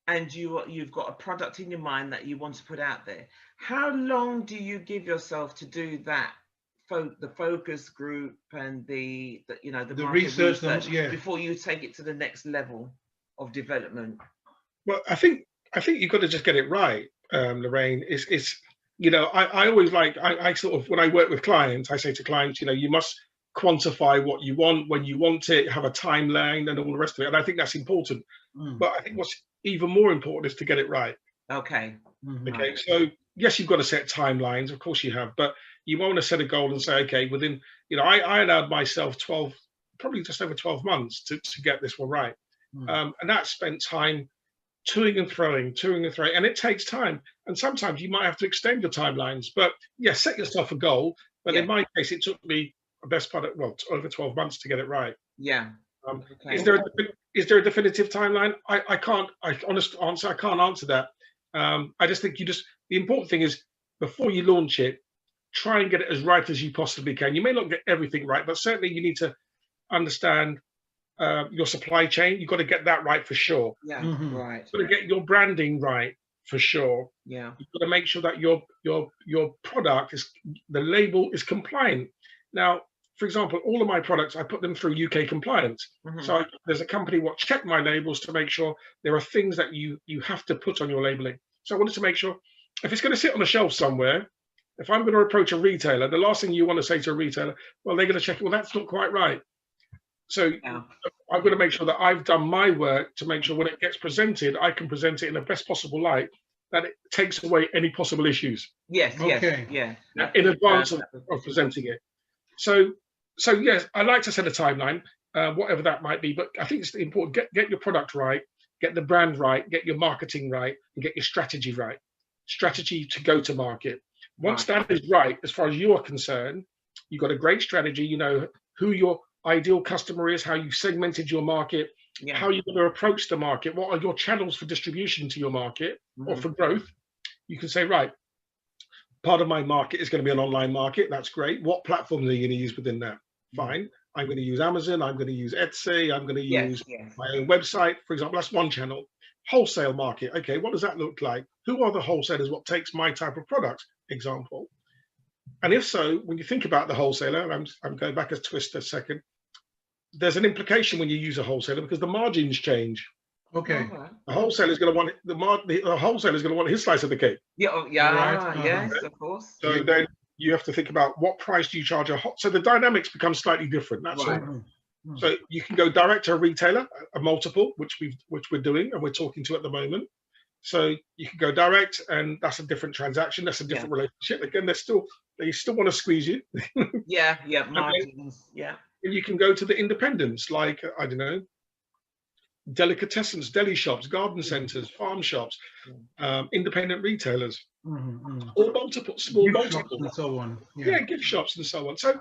and you've got a product in your mind that you want to put out there, how long do you give yourself to do that, the focus group and the research before you take it to the next level of development? Well, I think you've got to just get it right, Lorraine. It's I always I sort of, when I work with clients, I say to clients, you must quantify what you want, when you want it, have a timeline, and all the rest of it. And I think that's important. But I think what's even more important is to get it right. Okay. Okay. So yes, you've got to set timelines. Of course you have, but you want to set a goal and say, okay, within, I allowed myself probably just over 12 months to get this one right. And that spent time toing and throwing, and it takes time. And sometimes you might have to extend your timelines, but set yourself a goal. But in my case, it took me the best part of, over 12 months to get it right. Yeah. Okay. Is there a definitive timeline? I can't answer that. I just think the important thing is, before you launch it, try and get it as right as you possibly can. You may not get everything right, but certainly you need to understand your supply chain. You've got to get that right for sure. Yeah, right. You've got to get your branding right for sure. Yeah. You've got to make sure that your product the label is compliant. Now, for example, all of my products, I put them through UK compliance. So there's a company what check my labels to make sure there are things that you have to put on your labeling. So I wanted to make sure if it's going to sit on a shelf somewhere, if I'm going to approach a retailer, the last thing you want to say to a retailer, well, they're going to check it. Well, that's not quite right. So I'm going to make sure that I've done my work to make sure when it gets presented, I can present it in the best possible light, that it takes away any possible issues. Yes. Okay. Yeah. In advance of presenting it. So yes, I like to set a timeline, whatever that might be. But I think it's important. Get your product right, get the brand right, get your marketing right, and get your strategy right. Strategy to go to market. Once that is right, as far as you are concerned, you've got a great strategy. You know who your ideal customer is, how you segmented your market, how you're going to approach the market, what are your channels for distribution to your market or for growth. You can say, right, part of my market is going to be an online market. That's great. What platforms are you going to use within that? Fine. I'm going to use Amazon. I'm going to use Etsy. I'm going to use my own website, for example. That's one channel. Wholesale market. Okay, what does that look like? Who are the wholesalers? What takes my type of product? Example. And if so, when you think about the wholesaler, I'm going back a twist a second. There's an implication when you use a wholesaler because the margins change. Okay. The wholesaler is going to want the wholesaler is going to want his slice of the cake. Yes, of course. So then you have to think about what price do you charge so the dynamics become slightly different. That's all. So you can go direct to a retailer, a multiple, which we're doing and we're talking to at the moment. So you can go direct, and that's a different transaction. That's a different relationship. Again, they still want to squeeze you. Margins. And you can go to the independents, like I don't know, delicatessens, deli shops, garden centers, farm shops, independent retailers, or multiple small multiple, and so on. Gift shops and so on. So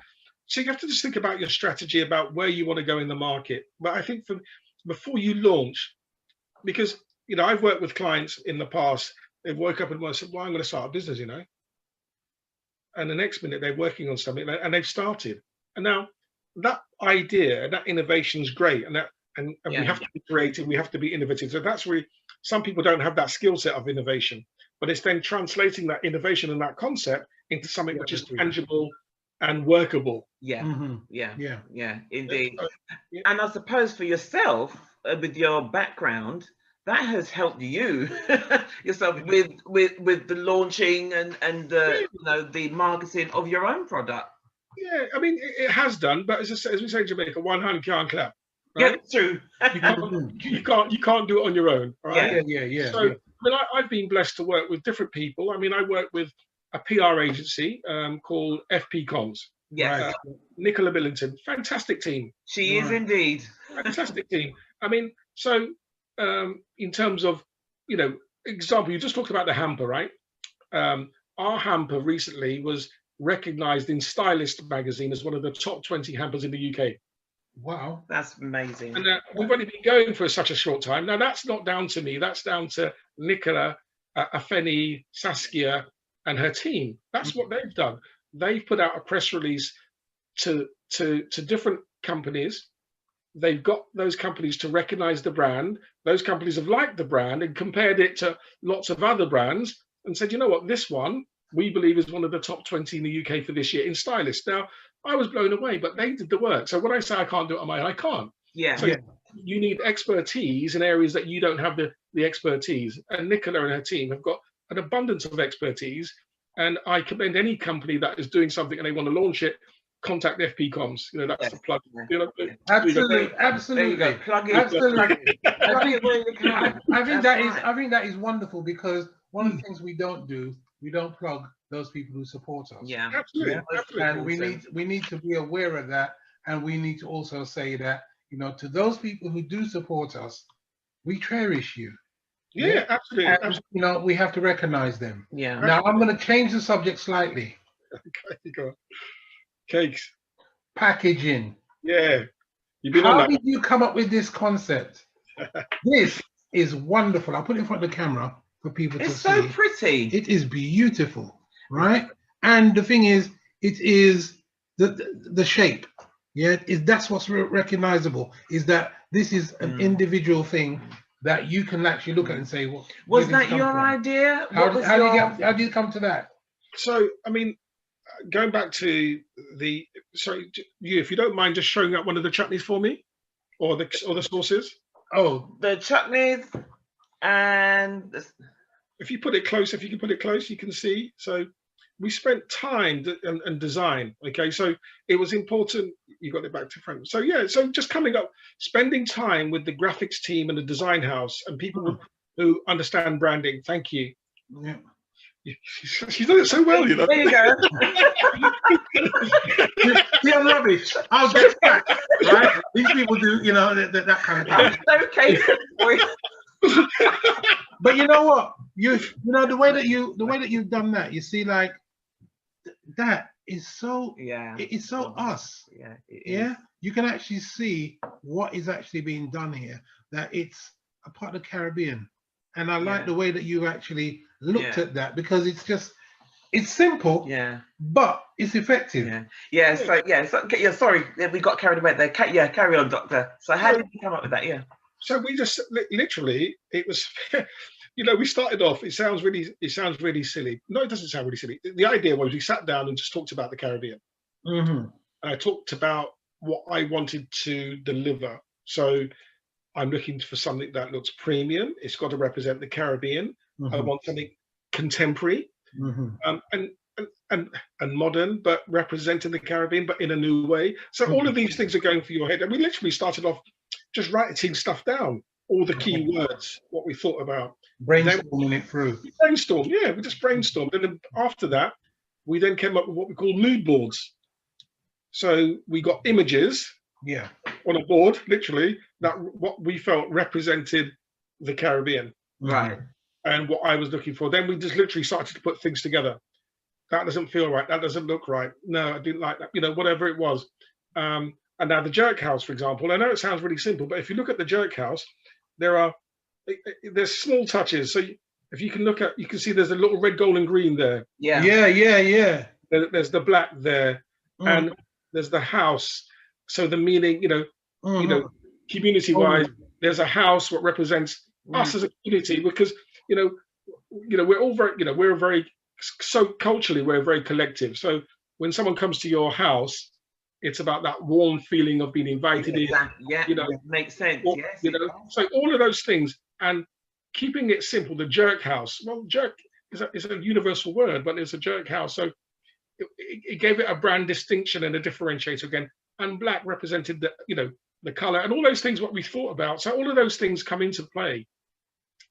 you have to just think about your strategy about where you want to go in the market. But I think before you launch, because I've worked with clients in the past. They've woke up and said, "Well, I'm going to start a business," and the next minute they're working on something and they've started. And now that idea, that innovation is great, and we have to be creative, we have to be innovative. So that's where some people don't have that skill set of innovation, but it's then translating that innovation and that concept into something which is tangible and workable. Indeed. And I suppose for yourself, with your background, that has helped you yourself with the launching and the marketing of your own product. Yeah, I mean it has done, but as we say in Jamaica, one hand can't clap. Right? Yeah, true. You can't do it on your own. Right? Yeah. So I mean, I've been blessed to work with different people. I mean, I work with a PR agency called FP Comms. Yes. Nicola Billington, fantastic team. She is indeed. Fantastic team. I mean, so in terms of, example, you just talked about the hamper, right? Our hamper recently was recognized in Stylist magazine as one of the top 20 hampers in the UK. Wow, that's amazing. And we've only been going for such a short time. Now, that's not down to me. That's down to Nicola, Afeni, Saskia, and her team. That's what they've done. They've put out a press release to different companies. They've got those companies to recognize the brand. Those companies have liked the brand and compared it to lots of other brands and said, you know what, this one we believe is one of the top 20 in the UK for this year in Stylist. Now, I was blown away, but they did the work. So when I say I can't do it on my own, I can't. So you need expertise in areas that you don't have the expertise. And Nicola and her team have got an abundance of expertise. And I commend any company that is doing something and they want to launch it, contact FP Comms. That's the plug. Absolutely. Plug it. Absolutely. I think that is wonderful, because one of the things we don't do, we don't plug those people who support us. Yeah, absolutely. And we need to be aware of that, and we need to also say that, to those people who do support us, we cherish you. Yeah, absolutely. And, absolutely. We have to recognize them. Yeah. Now I'm going to change the subject slightly. Okay, go on. Cakes. Packaging. Yeah. How did you come up with this concept? This is wonderful. I'll put it in front of the camera for people to see. It's so pretty. It is beautiful, right? And the thing is, it is the shape. Yeah, that's what's recognizable, is that this is an individual thing that you can actually look at and say, well, was that your idea? How did you come to that? So, I mean, going back to if you don't mind just showing up one of the chutneys for me, or the sauces. Oh, the chutneys and if you put it close, if you can put it close, you can see. So we spent time and design. Okay, so it was important. You got it back to front. So yeah, so just coming up, spending time with the graphics team and the design house and people who understand branding. Thank you. Yeah. She's done it so well, you know. There you go. See, I'm rubbish. I'll get back. Right? These people do, you know, that kind of thing. Okay. But you know what? You know the way that you've done that. You see, like that is so. Yeah. It is so us. Yeah. Yeah. You can actually see what is actually being done here. That it's a part of the Caribbean, and I like the way that you actually looked at that, because it's simple. Yeah. But it's effective. Yeah. So sorry, we got carried away there. Carry on, Doctor. So how did you come up with that? Yeah. So we just literally, it was, you know, we started off. It sounds really silly. No, it doesn't sound really silly. The idea was we sat down and just talked about the Caribbean. And I talked about what I wanted to deliver. So I'm looking for something that looks premium. It's got to represent the Caribbean. I want something contemporary and modern, but representing the Caribbean, but in a new way. So all of these things are going through your head. And we literally started off just writing stuff down, all the key words, what we thought about. Brainstorming it through. We just brainstormed. And then after that, we then came up with what we call mood boards. So we got images on a board, literally, that what we felt represented the Caribbean. Right. And what I was looking for. Then we just literally started to put things together. That doesn't feel right. That doesn't look right. No, I didn't like that. You know, whatever it was. And now the jerk house, for example, I know it sounds really simple, but if you look at the jerk house, there's small touches. So if you can look at, you can see there's a little red, gold, and green there. Yeah. There's the black there, and there's the house. So the meaning, you know, community-wise, there's a house what represents us as a community, because you know, we're all very, so culturally we're very collective. So when someone comes to your house, it's about that warm feeling of being invited in. Yeah, you know, it makes sense. Yes, you know, so all of those things, and keeping it simple. The jerk house. Well, jerk is a universal word, but it's a jerk house. So it gave it a brand distinction and a differentiator again. And black represented the color and all those things what we thought about. So all of those things come into play.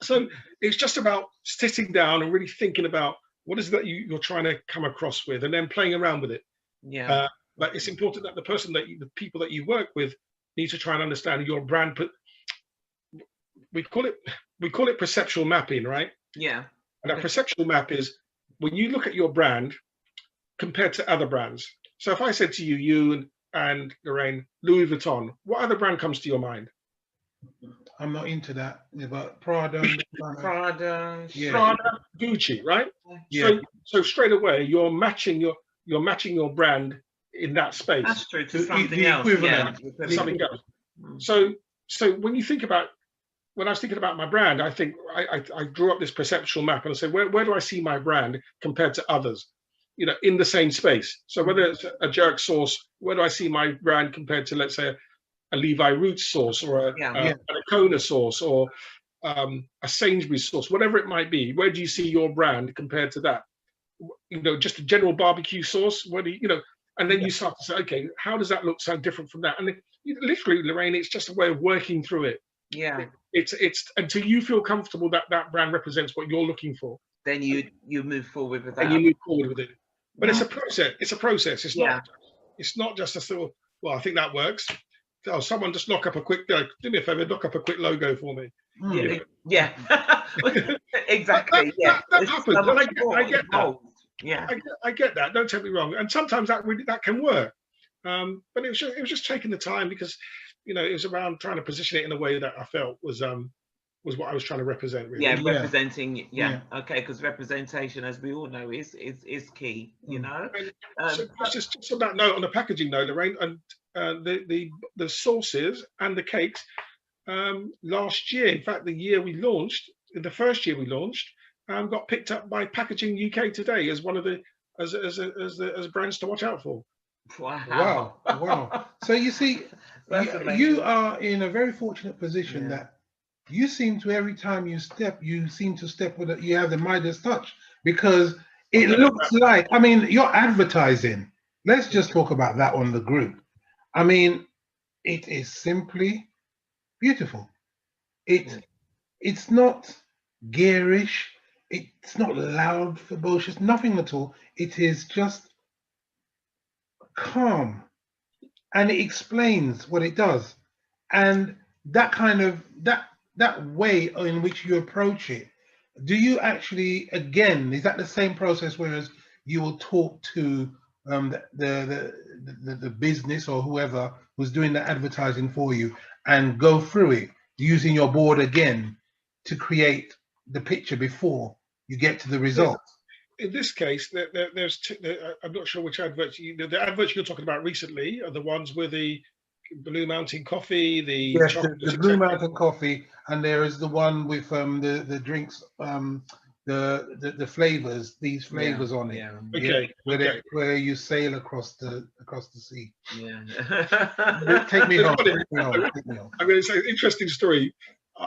So it's just about sitting down and really thinking about what is that you're trying to come across with, and then playing around with it. Yeah. But it's important that the people that you work with need to try and understand your brand. We call it perceptual mapping, right? Yeah. And that perceptual map is when you look at your brand compared to other brands. So if I said to you and Lorraine, Louis Vuitton, what other brand comes to your mind? I'm not into that, but Prada, Gucci, right? Yeah. So straight away you're matching your brand in that space. That's true, to something else. Something else. So when you think about, when I was thinking about my brand, I think I drew up this perceptual map and I said, where do I see my brand compared to others? You know, in the same space. So whether it's a jerk sauce, where do I see my brand compared to, let's say, a Levi Roots sauce or a Kona sauce or a Sainsbury's sauce, whatever it might be? Where do you see your brand compared to that? You know, just a general barbecue sauce. Where do you know? And then you start to say, okay, how does that look so different from that? And literally, Lorraine, it's just a way of working through it. Yeah. It's until you feel comfortable that that brand represents what you're looking for. Then you move forward with that. And you move forward with it. But it's a process. It's a process. It's not just a sort of, well, I think that works. Oh, someone just knock up a quick, do me a favor, knock up a quick logo for me. Yeah. Exactly. That happens. And I get that. Yeah. I get that. Don't take me wrong. And sometimes that can work. But it was just taking the time, because it was around trying to position it in a way that I felt was what I was trying to represent, really. Yeah, representing. Yeah. Okay, because representation, as we all know, is key. You know. So just on that note, on the packaging note, Lorraine, and the sauces and the cakes, last year, in fact, the first year we launched, got picked up by Packaging UK Today as one of the as brands to watch out for. Wow. So you see, you are in a very fortunate position that you seem to, every time you step, you seem to step with it, you have the Midas touch, because it looks like, I mean, you're advertising. Let's just talk about that on the group. I mean, it is simply beautiful. It's not garish, it's not loud, verbose, nothing at all. It is just calm, and it explains what it does. And that kind of that way in which you approach it, do you actually, again, is that the same process, whereas you will talk to the business or whoever who's doing the advertising for you and go through it using your board again to create the picture before you get to the result? In this case, there's two, I'm not sure which adverts the adverts you're talking about recently are the ones with the Blue Mountain coffee, the Yes, chocolate, the Blue Mountain coffee, and there is the one with the drinks, the flavors, these flavors on it. Okay, okay. Where you sail across the sea. Yeah. Take me home. Take me home. Take me home. I mean, it's an interesting story.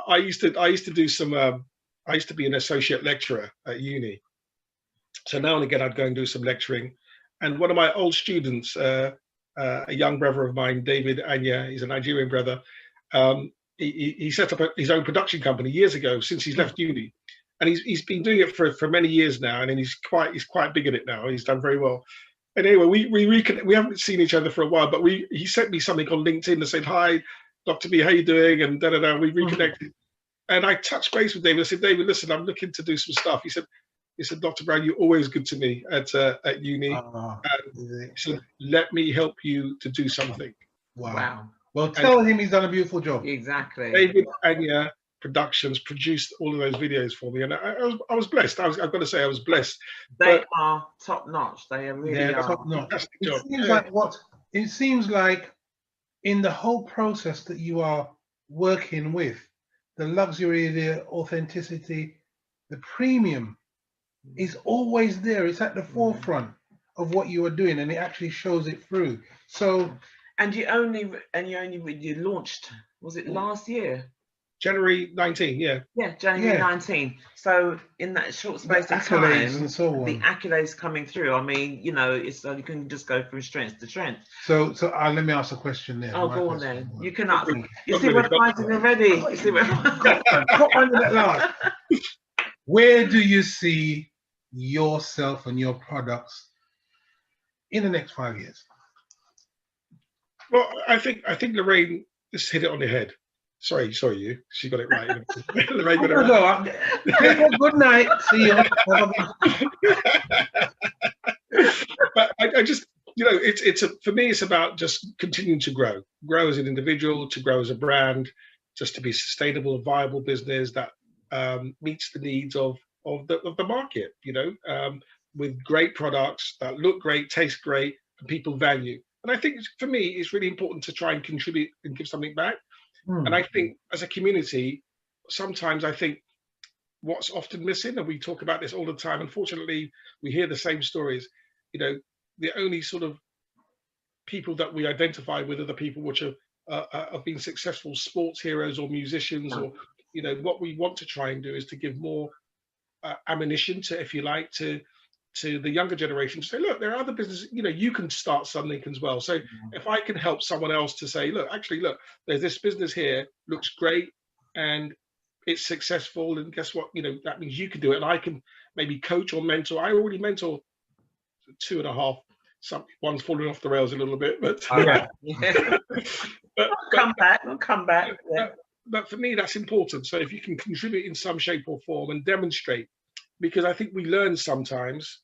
I used to do some. I used to be an associate lecturer at uni, so now and again I'd go and do some lecturing. And one of my old students, a young brother of mine, David Anya, he's a Nigerian brother. He set up his own production company years ago, since he's left uni, and he's been doing it for many years now, and then he's quite big at it now. He's done very well. And anyway, we haven't seen each other for a while, but he sent me something on LinkedIn and said, "Hi, Dr. B, how you doing?" And da da da. We reconnected, and I touched base with David. I said, "David, listen, I'm looking to do some stuff." He said, "Dr. Brown, you're always good to me at uni. He said, let me help you to do something." Wow. Well, tell him he's done a beautiful job. Exactly. David Anya Productions produced all of those videos for me, and I was blessed. I've got to say I was blessed. They are top notch. They are really top notch. It seems it seems like in the whole process that you are working with, the luxury, the authenticity, the premium is always there. It's at the forefront of what you are doing, and it actually shows it through. So, you launched, was it last year? January 19, yeah. Yeah, January 19. So in that short space of time, and so on, the accolades coming through. I mean, it's you can just go from strength to strength. So let me ask a question there. Oh, go on then. You can ask. You see we're fighting already. You see we're at last. Where do you see yourself and your products in the next 5 years? Well, I think Lorraine just hit it on the head. Sorry, you. She got it right. Lorraine got it right. Good night. See you. But I just, for me, it's about just continuing to grow as an individual, to grow as a brand, just to be sustainable, a viable business that meets the needs of the market. With great products that look great, taste great, and people value. And I think for me, it's really important to try and contribute and give something back. And I think as a community, sometimes I think what's often missing, and we talk about this all the time, unfortunately, we hear the same stories. The only sort of people that we identify with are the people which have been successful sports heroes or musicians, or, what we want to try and do is to give more ammunition to, if you like, to the younger generation to say, look, there are other businesses, you can start something as well. So if I can help someone else to say, look, there's this business here, looks great, and it's successful, and guess what, that means you can do it, and I can maybe coach or mentor. I already mentor 2.5, one's falling off the rails a little bit, but We'll come back. But for me, that's important. So if you can contribute in some shape or form and demonstrate, because I think we learn sometimes.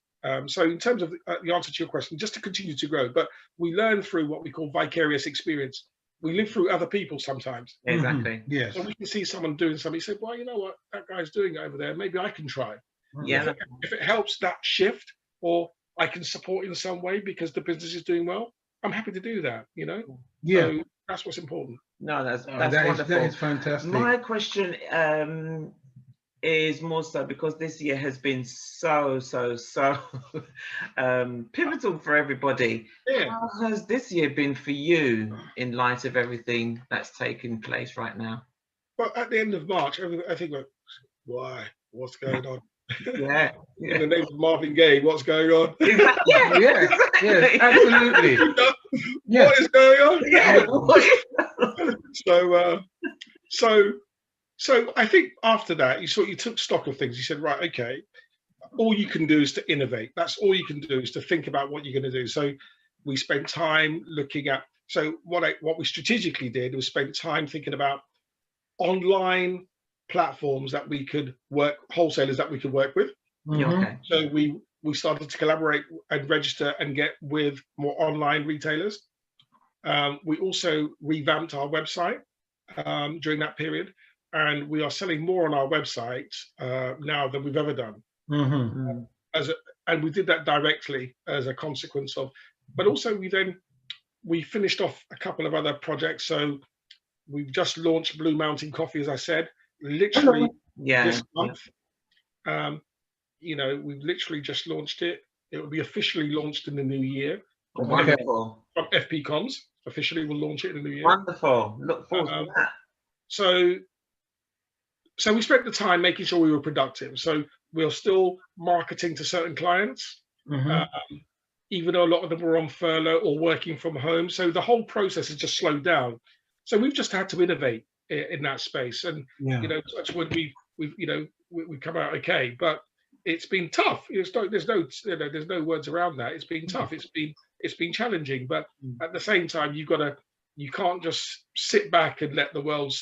So in terms of the answer to your question, just to continue to grow, but we learn through what we call vicarious experience. We live through other people sometimes. Exactly. Yes. So we can see someone doing something, say, well, you know what, that guy's doing over there, maybe I can try. Yeah. If it helps that shift, or I can support in some way because the business is doing well, I'm happy to do that, Yeah. So that's what's important. No, that's wonderful. That is fantastic. My question is more so because this year has been so pivotal for everybody. Yeah. How has this year been for you in light of everything that's taken place right now? but at the end of March, I think, like, why? What's going on? Yeah. In the name of Marvin Gaye, what's going on? Exactly. Yeah. Yeah, yes, absolutely. Yes. What is going on? Yeah. So I think after that, you took stock of things. You said, right, okay, all you can do is to innovate. That's all you can do, is to think about what you're going to do. So we spent time looking at. So what we strategically did was spend time thinking about online platforms that we could wholesalers that we could work with. Okay. So we started to collaborate and register and get with more online retailers. We also revamped our website during that period, and we are selling more on our website now than we've ever done. And we did that directly as a consequence of, but also we finished off a couple of other projects. So we've just launched Blue Mountain Coffee, as I said, literally this month. We've literally just launched it. It will be officially launched in the new year. Wonderful. From FP Comms, officially we'll launch it in the new year. Wonderful. Look forward to that. So we spent the time making sure we were productive. So we're still marketing to certain clients, even though a lot of them were on furlough or working from home. So the whole process has just slowed down. So we've just had to innovate in that space. And that's when we've come out okay. But it's been tough. There's no words around that. It's been tough. It's been challenging. But at the same time, you can't just sit back and let the world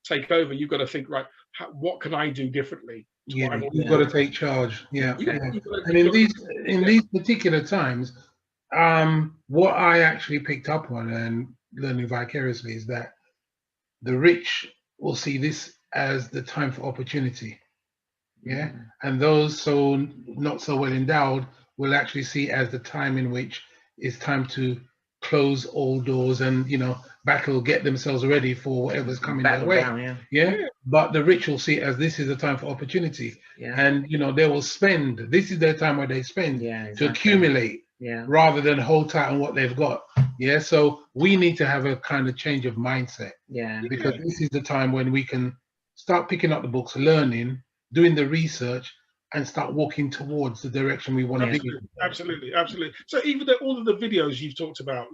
take over. You've got to think, right, what can I do differently? You've got to take charge. And in these particular times, what I actually picked up on and learning vicariously is that the rich will see this as the time for opportunity. And those not so well endowed will actually see as the time in which it's time to close all doors and get themselves ready for whatever's coming their way. But the rich will see it as this is a time for opportunity. And they will spend. This is their time where they spend to accumulate rather than hold tight on what they've got. So we need to have a kind of change of mindset. Because this is the time when we can start picking up the books, learning, doing the research, and start walking towards the direction we want to be. Absolutely. So even all of the videos you've talked about,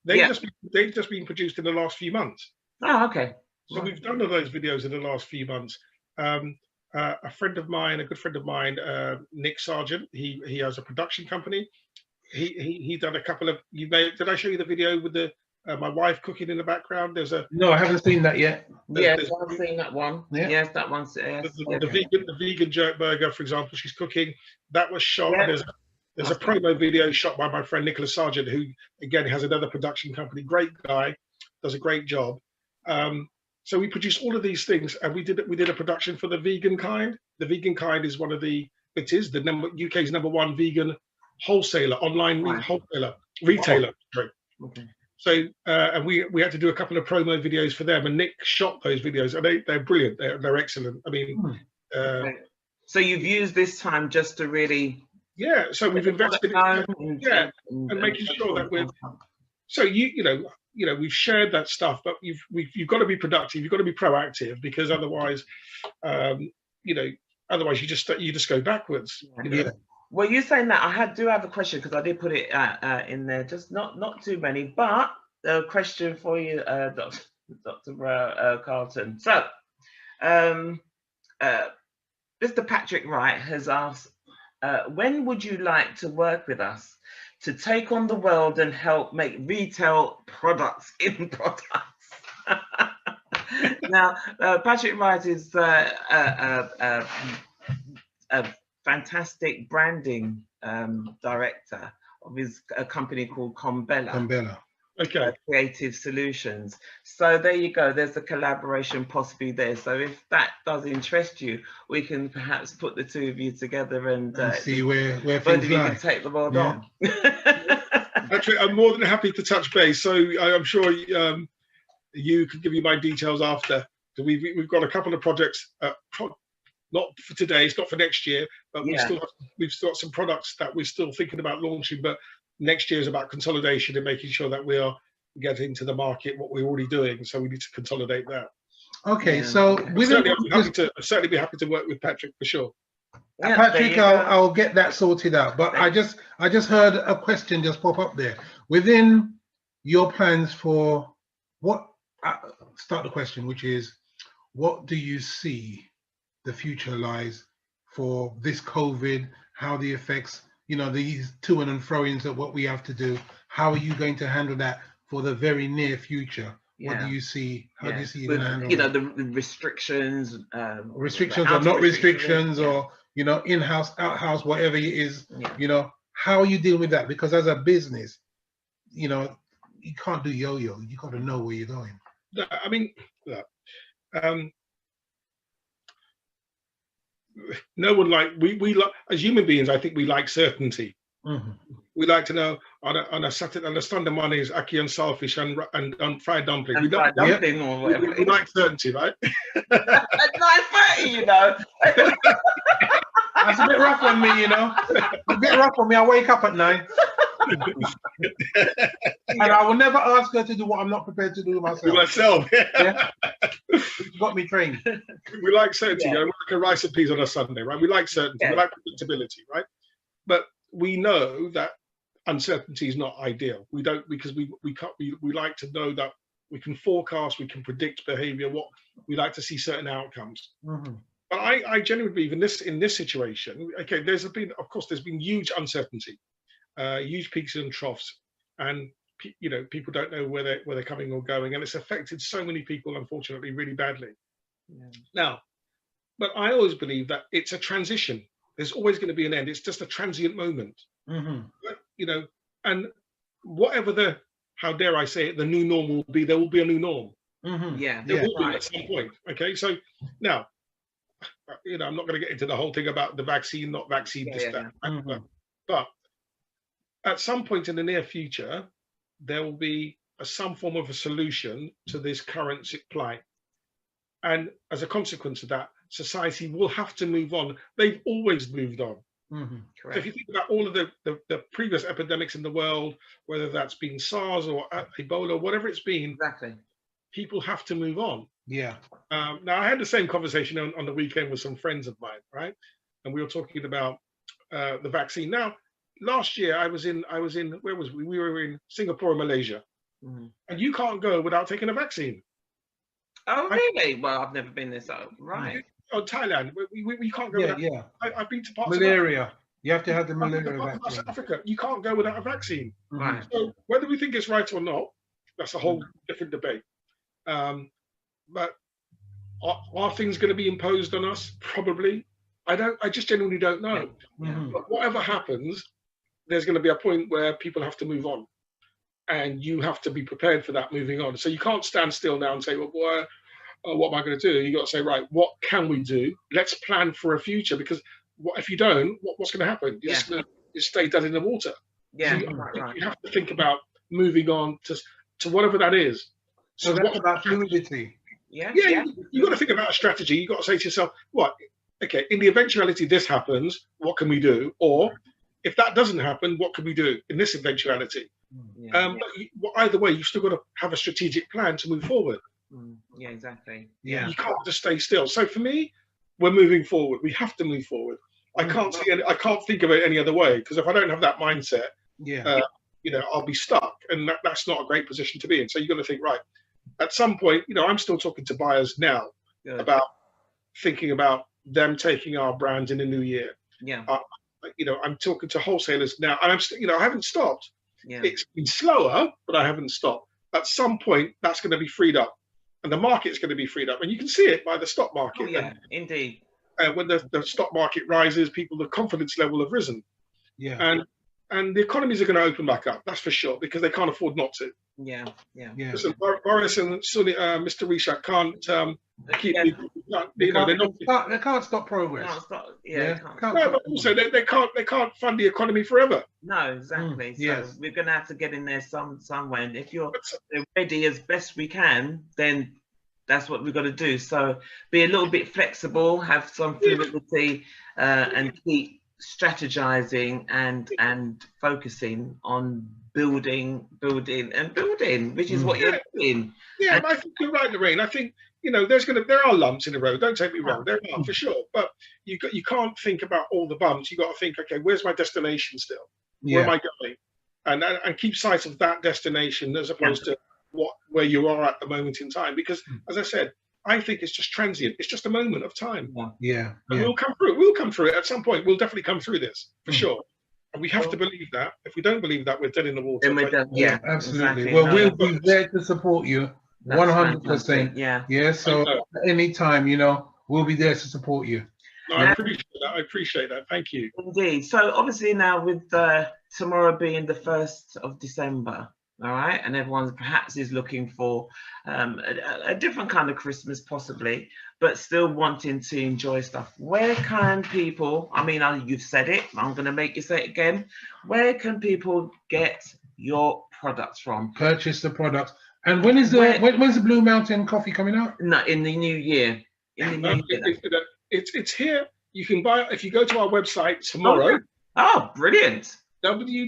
they've just been produced in the last few months. Oh, okay. So we've done all those videos in the last few months. A good friend of mine, Nick Sargent, he has a production company. He done a couple of. Did I show you the video with my wife cooking in the background? No, I haven't seen that yet. Yes, I've seen that one. Yes, that one's the vegan jerk burger, for example. She's cooking. That was shot. There's a promo video shot by my friend Nicholas Sargent, who again has another production company. Great guy, does a great job. So we produced all of these things, and we did a production for the Vegan Kind. The Vegan Kind is UK's #1 vegan wholesaler, online retailer. Sorry. Okay. So and we had to do a couple of promo videos for them, and Nick shot those videos, and they're brilliant. They're excellent. I mean, so you've used this time just to really so we've invested and making sure that we've shared that stuff, but you've got to be productive. You've got to be proactive, because otherwise, otherwise you just go backwards. Well, you saying that, I do have a question, because I did put it in there, just not too many, but a question for you, Dr. Carlton. So, Mr. Patrick Wright has asked, when would you like to work with us to take on the world and help make retail products in products? Now, Patrick Wright is a fantastic branding director of a company called Combella. Okay. Creative Solutions. So there you go. There's a collaboration possibly there. So if that does interest you, we can perhaps put the two of you together and see where things lie. Can take the world on. Actually, I'm more than happy to touch base. So I'm sure you can give me my details after. So we've got a couple of projects. Not for today, it's not for next year, but we've still got some products that we're still thinking about launching. But next year is about consolidation and making sure that we are getting to the market what we're already doing. So we need to consolidate that. Okay, Yeah. so Certainly, I'd certainly be happy to work with Patrick for sure. Yeah, Patrick, I'll get that sorted out. But I just heard a question just pop up there. Within your plans for what? Start the question, which is, what do you see the future lies for this COVID? How the effects, these to and fro-ins of what we have to do. How are you going to handle that for the very near future? What do you see? How do you see you going to handle the restrictions, restrictions or not restrictions, or in-house, out-house, whatever it is. How are you dealing with that? Because as a business, you can't do yo-yo. You got to know where you're going. I mean, look, no one we like, as human beings, I think we like certainty. We like to know on a Saturday, on a Sunday morning is ackee and saltfish and fried dumpling. We don't or whatever. We like certainty, right? At 9:30, That's a bit rough on me, A bit rough on me. I wake up at 9. And I will never ask her to do what I'm not prepared to do myself. Yeah. It's got me trained. We like certainty. We like a rice and peas on a Sunday, right? We like certainty. We like predictability, right? But we know that uncertainty is not ideal. We don't, because we like to know that we can forecast, we can predict behavior. What we like to see certain outcomes. But I genuinely believe in this situation. Okay, there's been huge uncertainty, huge peaks and troughs, and people don't know where they're coming or going, and it's affected so many people, unfortunately, really badly. Now, but I always believe that it's a transition. There's always going to be an end. It's just a transient moment. And whatever how dare I say it, the new norm will be, there will be a new norm. There will be at some point. Okay, so now, I'm not going to get into the whole thing about the vaccine, not vaccine, but at some point in the near future, there will be some form of a solution to this current plight. And as a consequence of that, society will have to move on. They've always moved on. So if you think about all of the previous epidemics in the world, whether that's been SARS or Ebola, whatever it's been, people have to move on. Now, I had the same conversation on the weekend with some friends of mine, right? And we were talking about the vaccine. Now, last year I was in where was we? We were in Singapore and Malaysia, and you can't go without taking a vaccine. Oh, really? Well, I've never been there, so right. Oh, Thailand, we can't go. I've been to parts malaria. Of you have to have the malaria vaccine. South Africa, you can't go without a vaccine. Right. So whether we think it's right or not, that's a whole different debate. But are things going to be imposed on us? Probably. I just genuinely don't know. But whatever happens, there's going to be a point where people have to move on, and you have to be prepared for that moving on. So you can't stand still now and say, well, boy, what am I going to do? You got to say, right, what can we do? Let's plan for a future, because if you don't, what's going to happen? You're just going to stay dead in the water. So you have to think about moving on to whatever that is. So that's about fluidity. You got to think about a strategy. You got to say to yourself, okay, in the eventuality this happens, what can we do? Or if that doesn't happen, what can we do in this eventuality? But either way, you've still got to have a strategic plan to move forward. Exactly. You can't just stay still. So for me, we're moving forward. We have to move forward. I can't think of it any other way, because if I don't have that mindset, I'll be stuck, and that's not a great position to be in. So you've got to think, right, at some point, I'm still talking to buyers now about thinking about them taking our brand in the new year. I'm talking to wholesalers now, and I haven't stopped. It's been slower, but I haven't stopped. At some point, that's going to be freed up, and the market's going to be freed up, and you can see it by the stock market. Indeed. When the stock market rises, the confidence level have risen. And the economies are going to open back up. That's for sure, because they can't afford not to. Listen, Boris and Sunny, Mr. Rishabh can't keep. They can't stop progress. But also they can't fund the economy forever. No, exactly. So we're going to have to get in there somewhere. And if you're ready as best we can, then that's what we've got to do. So be a little bit flexible, have some fluidity, and keep strategizing and focusing on building, which is what you're doing. I think you're right, Lorraine. I think you know, there are lumps in the road. Don't take me wrong, there are for sure. But you can't think about all the bumps. You got to think, okay, where's my destination still? Where am I going? And keep sight of that destination as opposed to where you are at the moment in time. Because as I said, I think it's just transient. It's just a moment of time. Yeah. And we'll come through it. We'll come through it at some point. We'll definitely come through this for sure. And we have to believe that. If we don't believe that, we're dead in the water. Yeah, absolutely. Exactly. Well, we'll be there to support you 100%. Yeah. So at any time, you know, we'll be there to support you. No, I appreciate that. Thank you. Indeed. So obviously now with tomorrow being the 1st of December, all right, and everyone perhaps is looking for a different kind of Christmas possibly, but still wanting to enjoy stuff. Where can people, I mean, you've said it, I'm going to make you say it again. Where can people get your products from? Purchase the products. And when's the Blue Mountain coffee coming out? No, in the new year. It's here. You can buy it if you go to our website tomorrow. Oh, brilliant. www.marshall,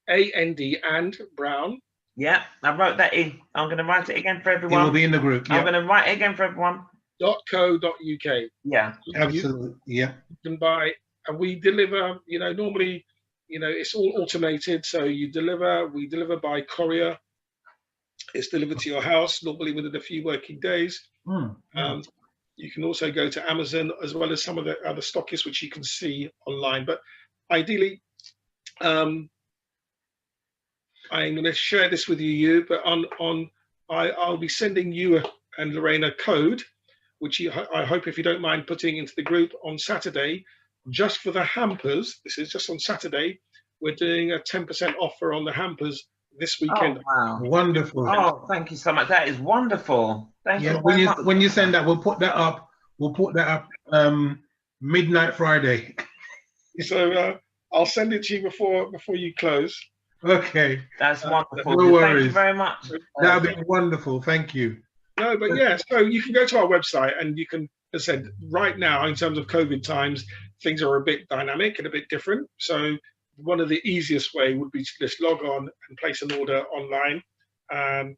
and Brown. Yeah, I wrote that in. I'm going to write it again for everyone. It will be in the group. I'm going to write it again for everyone. .co.uk. Yeah, absolutely. Yeah. You can buy, and we deliver. You know, normally, you know, it's all automated. So we deliver by courier. It's delivered to your house, normally within a few working days. You can also go to Amazon as well as some of the other stockists, which you can see online. But ideally, I'm going to share this with you. But I'll be sending you and Lorraine a code, which I hope, if you don't mind, putting into the group on Saturday, just for the hampers. This is just on Saturday. We're doing a 10% offer on the hampers this weekend. Oh, wow. Wonderful. Oh, thank you so much. That is wonderful. Thank you. When you send that, we'll put that up. Midnight Friday. So I'll send it to you before you close. Okay. That's wonderful. No worries. Thank you very much. That'll be wonderful. Thank you. No, but yeah, so you can go to our website and you can, as I said, right now in terms of COVID times, things are a bit dynamic and a bit different. So one of the easiest way would be to just log on and place an order online, and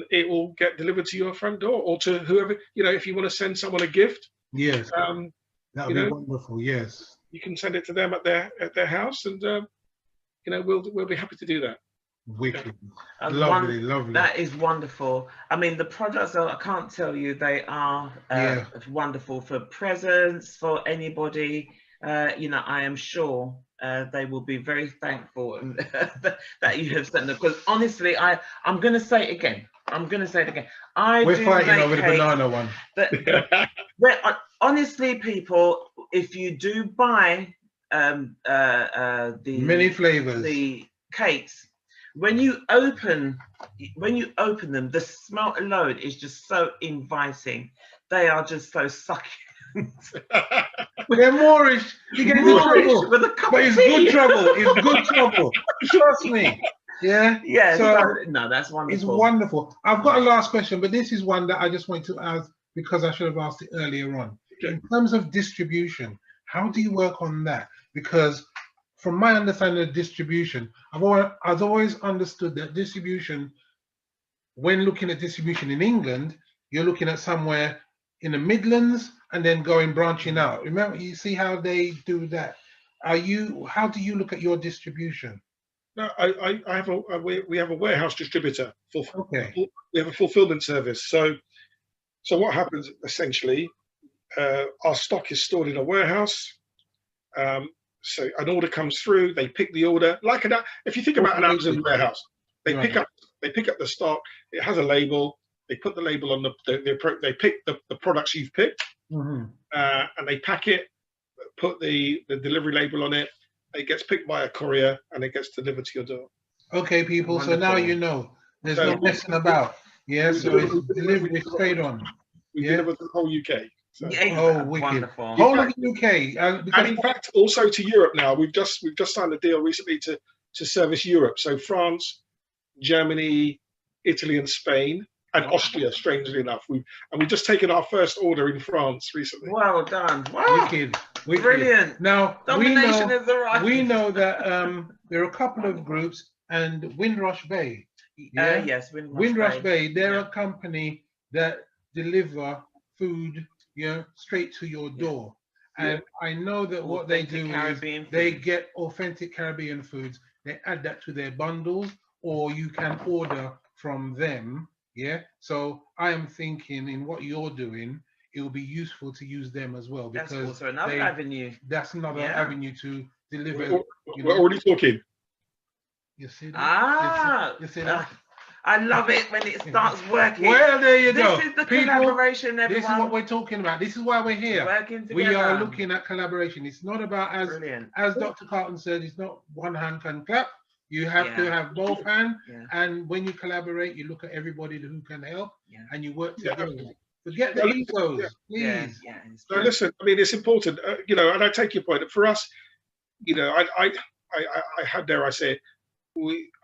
it will get delivered to your front door or to whoever, you know, if you want to send someone a gift. Yes. That would be wonderful. Yes. You can send it to them at their house, and you know, we'll be happy to do that. Wicked. Lovely. That is wonderful. I mean, the products, I can't tell you, they are wonderful for presents, for anybody. You know, I am sure they will be very thankful that you have sent them. Because honestly, I'm going to say it again. We're fighting over the banana one. Honestly, people, if you do buy the many flavors, the cakes, when you open them, the smell alone is just so inviting. They are just so succulent. They're Moorish. You get into trouble. With a cup but of it's tea. good trouble. It's good trouble. Trust me. Yeah. Yeah. So no, that's wonderful. It's wonderful. I've got a last question, but this is one that I just want to ask because I should have asked it earlier on. Okay. In terms of distribution, how do you work on that? Because from my understanding of distribution, I've always understood that distribution, when looking at distribution in England, you're looking at somewhere in the Midlands and then branching out. Remember, you see how they do that. How do you look at your distribution? No, we have a warehouse distributor. Okay. We have a fulfillment service. So what happens essentially? Our stock is stored in a warehouse. So an order comes through. They pick the order if you think about an Amazon warehouse, they pick up the stock. It has a label. They put the label on they pick the products you've picked, and they pack it, put the delivery label on it. It gets picked by a courier and it gets delivered to your door. Okay, people. Wonderful. So now you know. There's no messing about. Yeah. So it's delivered straight on. We deliver the whole UK. So. Oh, wicked! Wonderful. Whole of the UK, and in fact, also to Europe now. We've just signed a deal recently to service Europe. So France, Germany, Italy, and Spain, and Austria. Strangely enough, we've just taken our first order in France recently. Well done! Wow. Wicked. Brilliant. Now domination is the right. We know that there are a couple of groups, and Windrush Bay. Yeah. Yes, Windrush Bay. They're Yeah. a company that deliver food, straight to your door. And I know that what they Authentic do Caribbean is they food. get authentic Caribbean foods. They add that to their bundles, or you can order from them. Yeah. So I am thinking in what you're doing, it will be useful to use them as well, That's because also another avenue. that's another Yeah. avenue to deliver. We're already talking. You see that? Ah, You see that? I love it when it starts working. Well, there you go. This is the People, collaboration, everyone. this is what we're talking about. This is why we're here. Working together. We are looking at collaboration. It's not about, as Dr. Carlton said, it's not one hand can clap. You have to have both hands. Yeah. And when you collaborate, you look at everybody who can help, and you work together. Forget Well, the egos, please. Yeah. So listen, I mean, it's important, and I take your point. For us, I how dare I say it,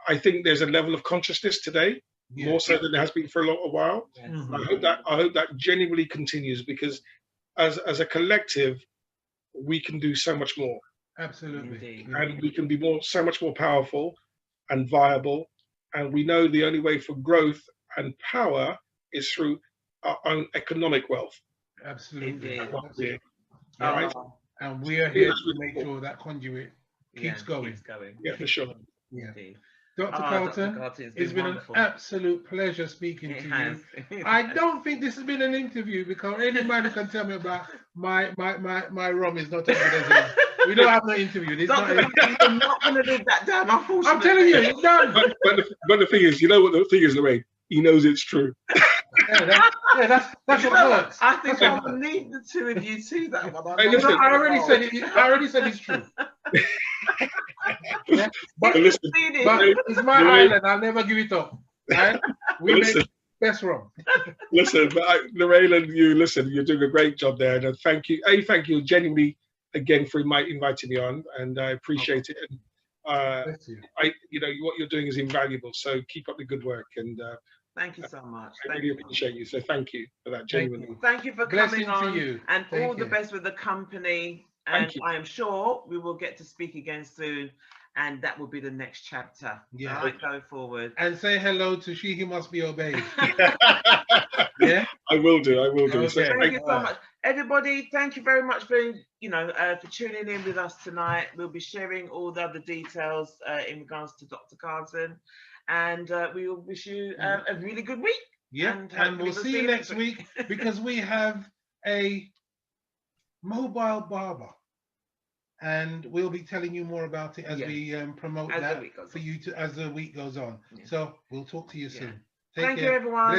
I think there's a level of consciousness today, more so than there has been for a long while. Yes. I hope that genuinely continues, because as a collective, we can do so much more. Absolutely. Indeed. And we can be so much more powerful and viable. And we know the only way for growth and power is through our own economic wealth. Absolutely. Indeed. Right? And we are here to make sure that conduit keeps going. Yeah, for sure. Yeah. Dr. Carlton, it's been an absolute pleasure speaking to you. I don't think this has been an interview, because any man who can tell me about my rum is not as good as yours. We don't have no interview. You're not going to live that down, unfortunately. I'm telling you, it's done. But the thing is, what the thing is, Lorraine? He knows it's true. That's what hurts. I think I will need the two of you to that one. Hey, listen, I already said it. I already said it's true. But it's my island. I'll never give it up. Right? We make best rum. Listen, but Lorraine and you, you're doing a great job there, and thank you. Thank you genuinely again for inviting me on, and I appreciate it. And what you're doing is invaluable. So keep up the good work, and thank you so much. I really appreciate you. So thank you for that. Genuinely. Thank you for coming on, to you. and all the best with the company. And I am sure we will get to speak again soon, and that will be the next chapter. Yeah, right, go forward. And say hello to she who must be obeyed. Yeah, I will do. Okay. So thank you so much, everybody. Thank you very much for for tuning in with us tonight. We'll be sharing all the other details in regards to Dr. Carlton, and we will wish you a really good week. Yeah, and we'll see you next week, because we have a mobile barber, and we'll be telling you more about it as we promote that for you as the week goes on. So we'll talk to you soon. Thank you, everyone.